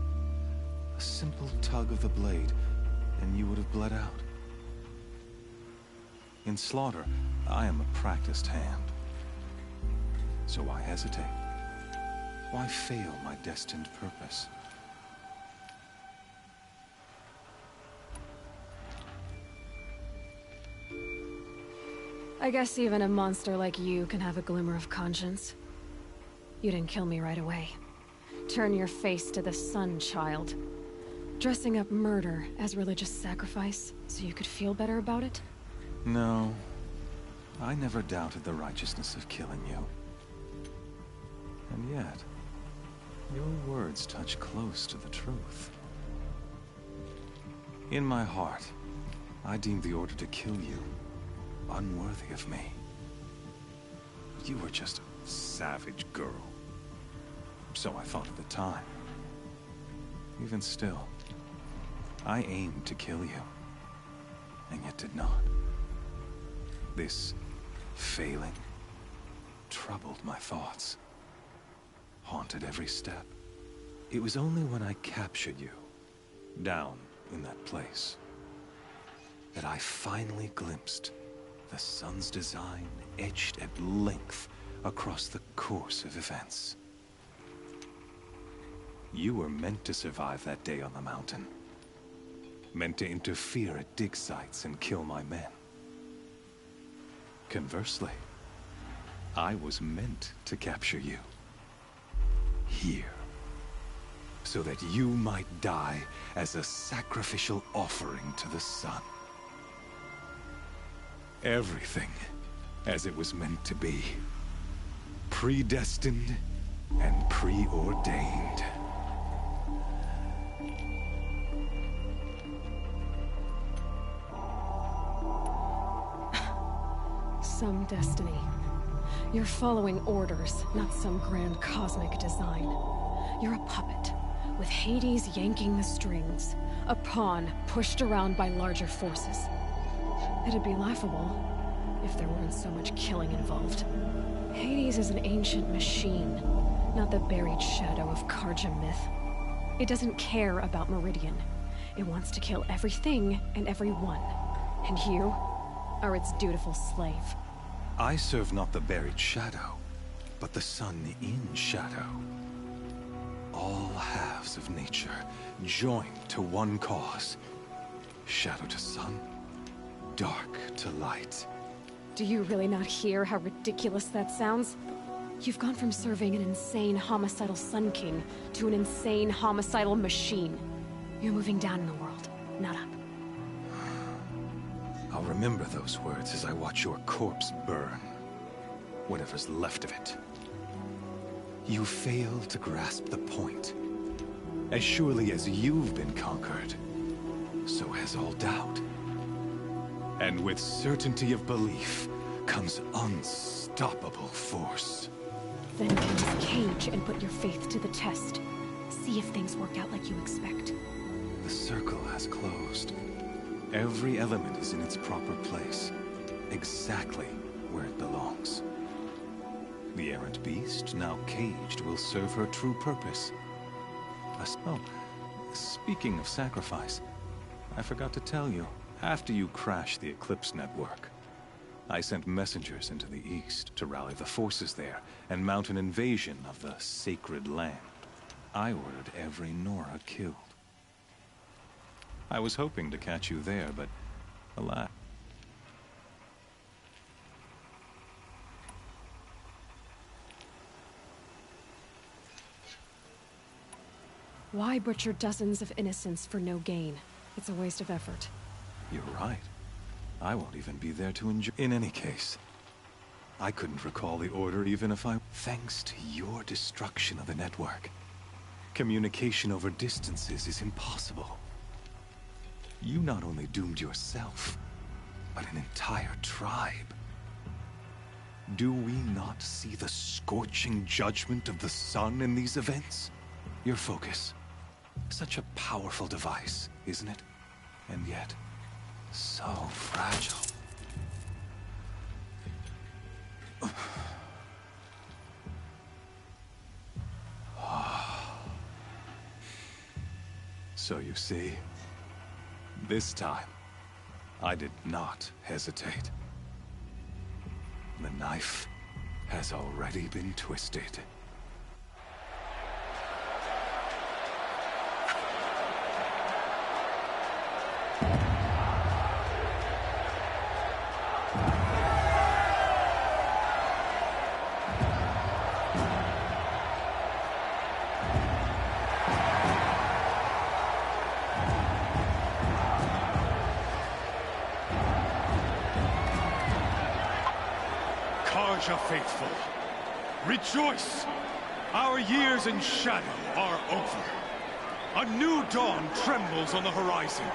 a simple tug of the blade, and you would have bled out. In slaughter, I am a practiced hand. So why hesitate? Why fail my destined purpose? I guess even a monster like you can have a glimmer of conscience. You didn't kill me right away. Turn your face to the sun, child. Dressing up murder as religious sacrifice so you could feel better about it? No. I never doubted the righteousness of killing you. And yet, your words touch close to the truth. In my heart, I deemed the order to kill you unworthy of me. You were just a savage girl. So I thought at the time. Even still, I aimed to kill you, and yet did not. This failing troubled my thoughts, haunted every step. It was only when I captured you, down in that place, that I finally glimpsed the sun's design etched at length across the course of events. You were meant to survive that day on the mountain. Meant to interfere at dig sites and kill my men. Conversely, I was meant to capture you. Here. So that you might die as a sacrificial offering to the sun. Everything as it was meant to be. Predestined and preordained. Some destiny. You're following orders, not some grand cosmic design. You're a puppet, with Hades yanking the strings. A pawn pushed around by larger forces. It'd be laughable if there weren't so much killing involved. Hades is an ancient machine, not the buried shadow of Karja myth. It doesn't care about Meridian. It wants to kill everything and everyone. And you are its dutiful slave. I serve not the buried shadow, but the sun in shadow. All halves of nature joined to one cause. Shadow to sun, dark to light. Do you really not hear how ridiculous that sounds? You've gone from serving an insane homicidal Sun King to an insane homicidal machine. You're moving down in the world, not up. I'll remember those words as I watch your corpse burn. Whatever's left of it. You fail to grasp the point. As surely as you've been conquered, so has all doubt. And with certainty of belief comes unstoppable force. Then enter this cage and put your faith to the test. See if things work out like you expect. The circle has closed. Every element is in its proper place, exactly where it belongs. The errant beast, now caged, will serve her true purpose. Oh, speaking of sacrifice, I forgot to tell you, after you crashed the Eclipse network, I sent messengers into the east to rally the forces there and mount an invasion of the sacred land. I ordered every Nora killed. I was hoping to catch you there, but alas. Why butcher dozens of innocents for no gain? It's a waste of effort. You're right. I won't even be there to enjoy. In any case, I couldn't recall the order even if I... Thanks to your destruction of the network, communication over distances is impossible. You not only doomed yourself, but an entire tribe. Do we not see the scorching judgment of the sun in these events? Your focus. Such a powerful device, isn't it? And yet, so fragile. So you see, this time, I did not hesitate. The knife has already been twisted. Faithful, rejoice! Our years in shadow are over. A new dawn trembles on the horizon.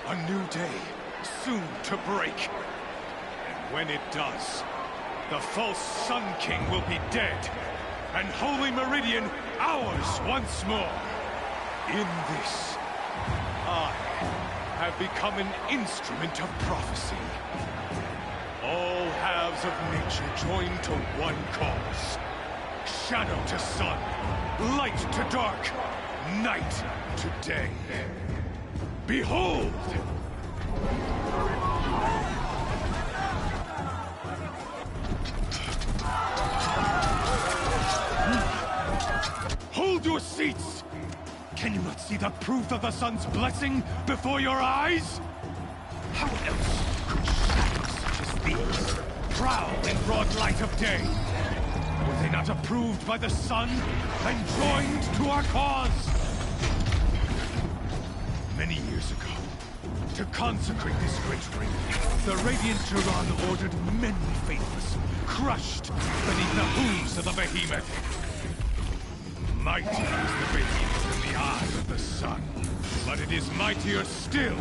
A new day soon to break. And when it does, the false Sun King will be dead, and Holy Meridian ours once more. In this, I have become an instrument of prophecy. All halves of nature joined to one cause. Shadow to sun, light to dark, night to day. Behold! Hold your seats! Can you not see the proof of the sun's blessing before your eyes? How else could shadows such as these prowl in broad light of day? Were they not approved by the sun and joined to our cause? Many years ago, to consecrate this great ring, the Radiant Duran ordered many faithless, crushed beneath the hooves of the behemoth. Mighty is the behemoth in the eyes of the sun, but it is mightier still,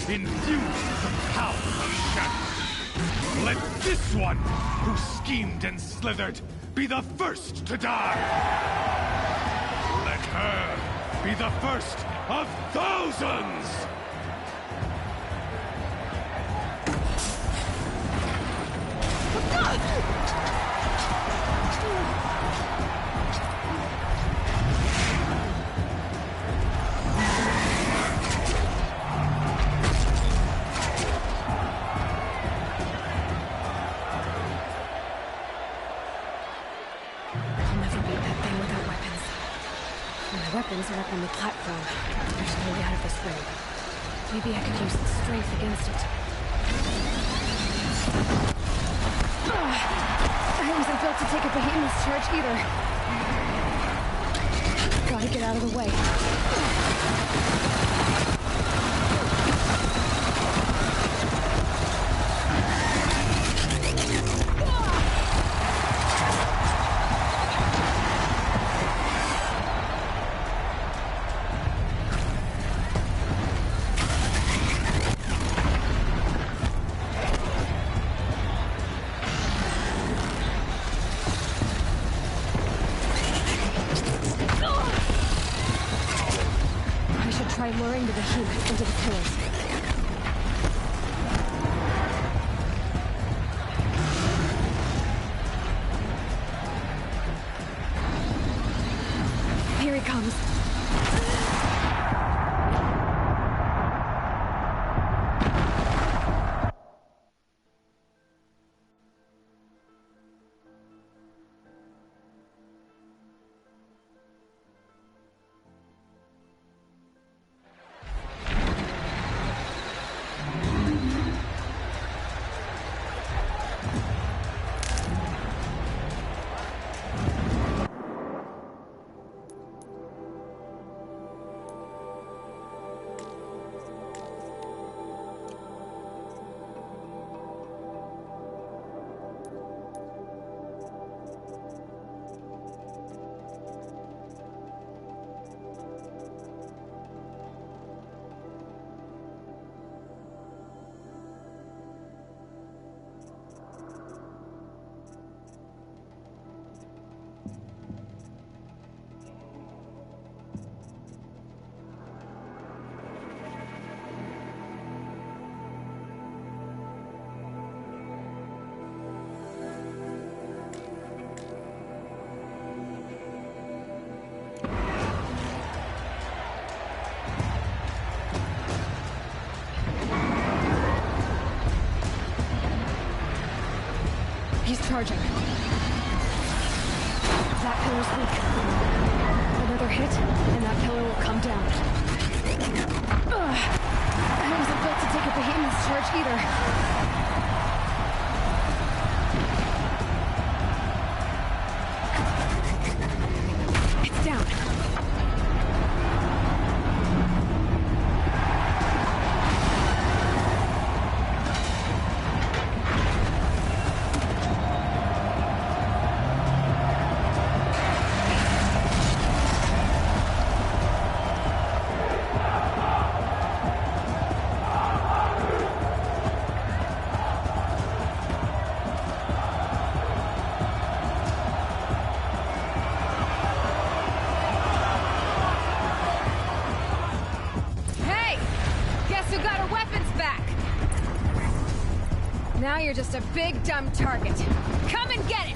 infused with the power of shadow. Let this one, who schemed and slithered, be the first to die! Let her be the first of thousands! weapons are up on the platform. There's no way out of this ring. Maybe I could use the strength against it. I wasn't built to take a behemoth's charge either. Gotta get out of the way. Try luring the behemoth into the pillars. Here he comes. He's charging. That pillar's weak. Another hit, and that pillar will come down. I wasn't built to take a behemoth's charge either. It's down. Now you're just a big, dumb target. Come and get it!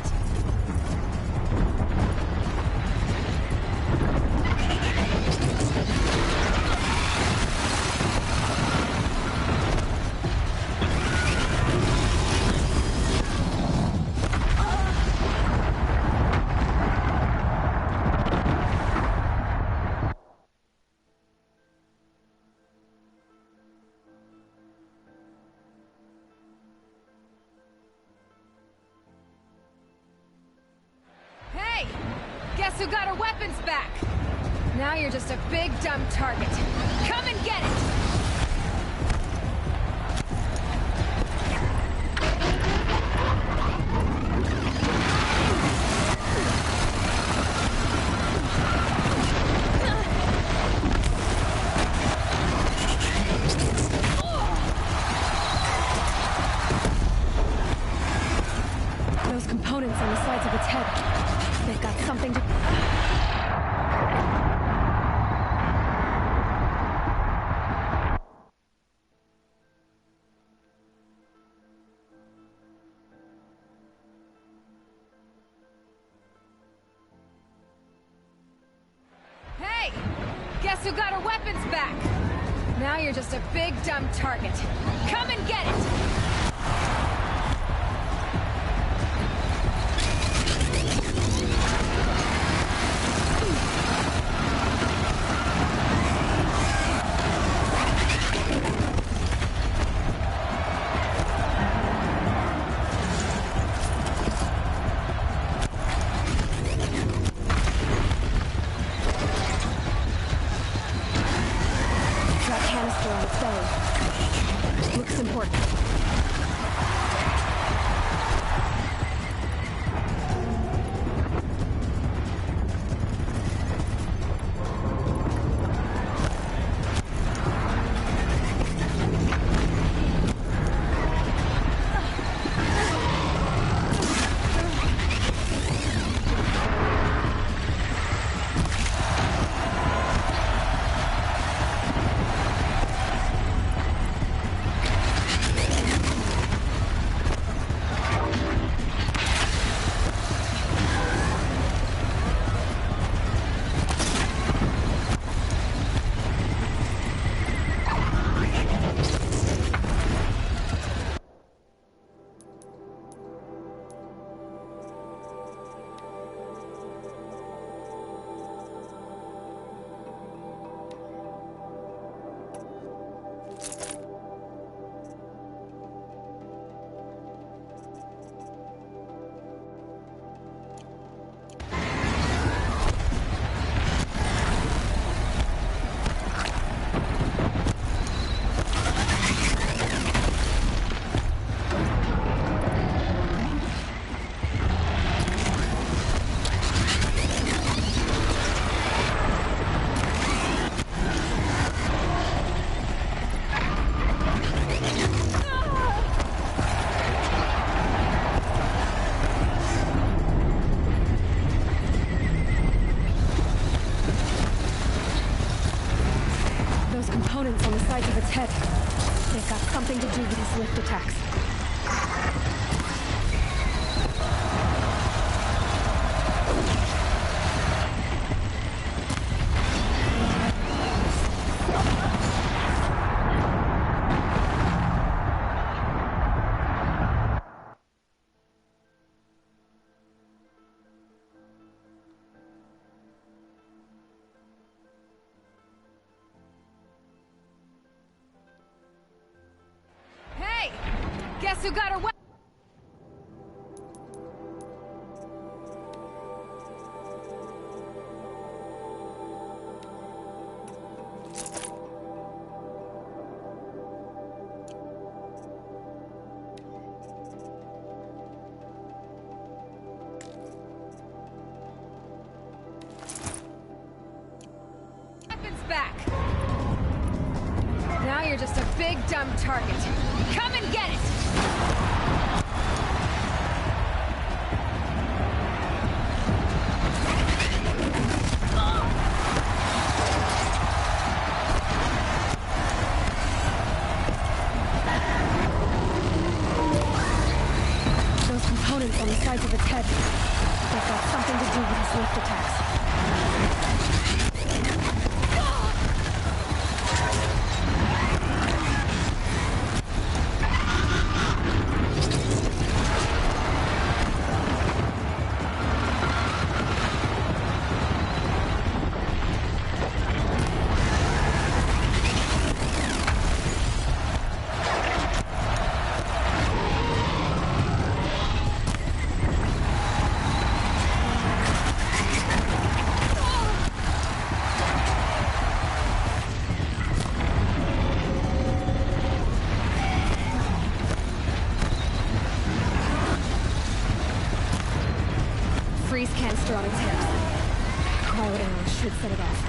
Guess who got her weapons back? Now you're just a big, dumb target. Come and get it! Those components on the sides of its head. They've got something to... Hey! Guess who got her weapons back? Now you're just a big, dumb target. Come and get it! Components on the sides of its head. They've got something to do with his lift attacks. Guess who got her weapon? Weapons back. Now you're just a big dumb target. Come and get it! Those components on the sides of its head, they've got something to do with his lift attacks. Freeze canister on its hips. Cryo arrows should set it off.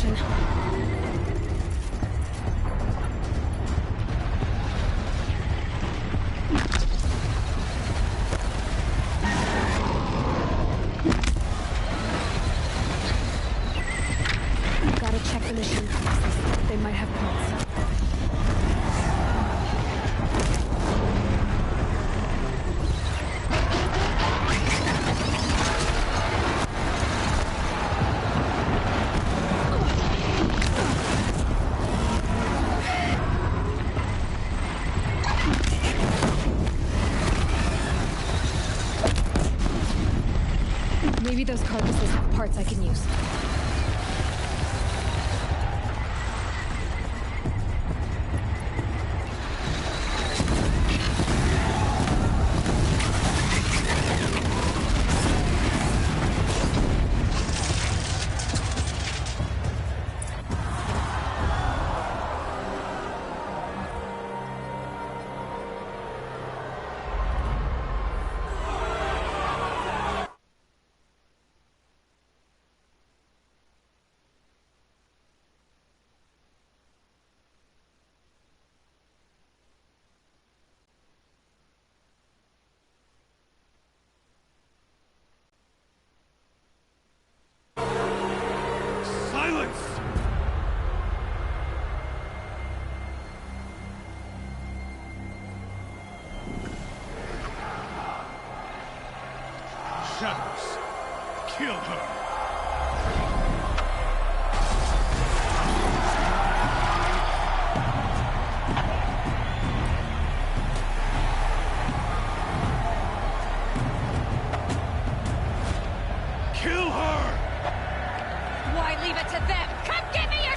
mission. Gotta check the machine boxes. They might have parts. Maybe those carcasses have parts I can use. Silence! Shadows, kill her! Kill her! Why leave it to them? Come give me your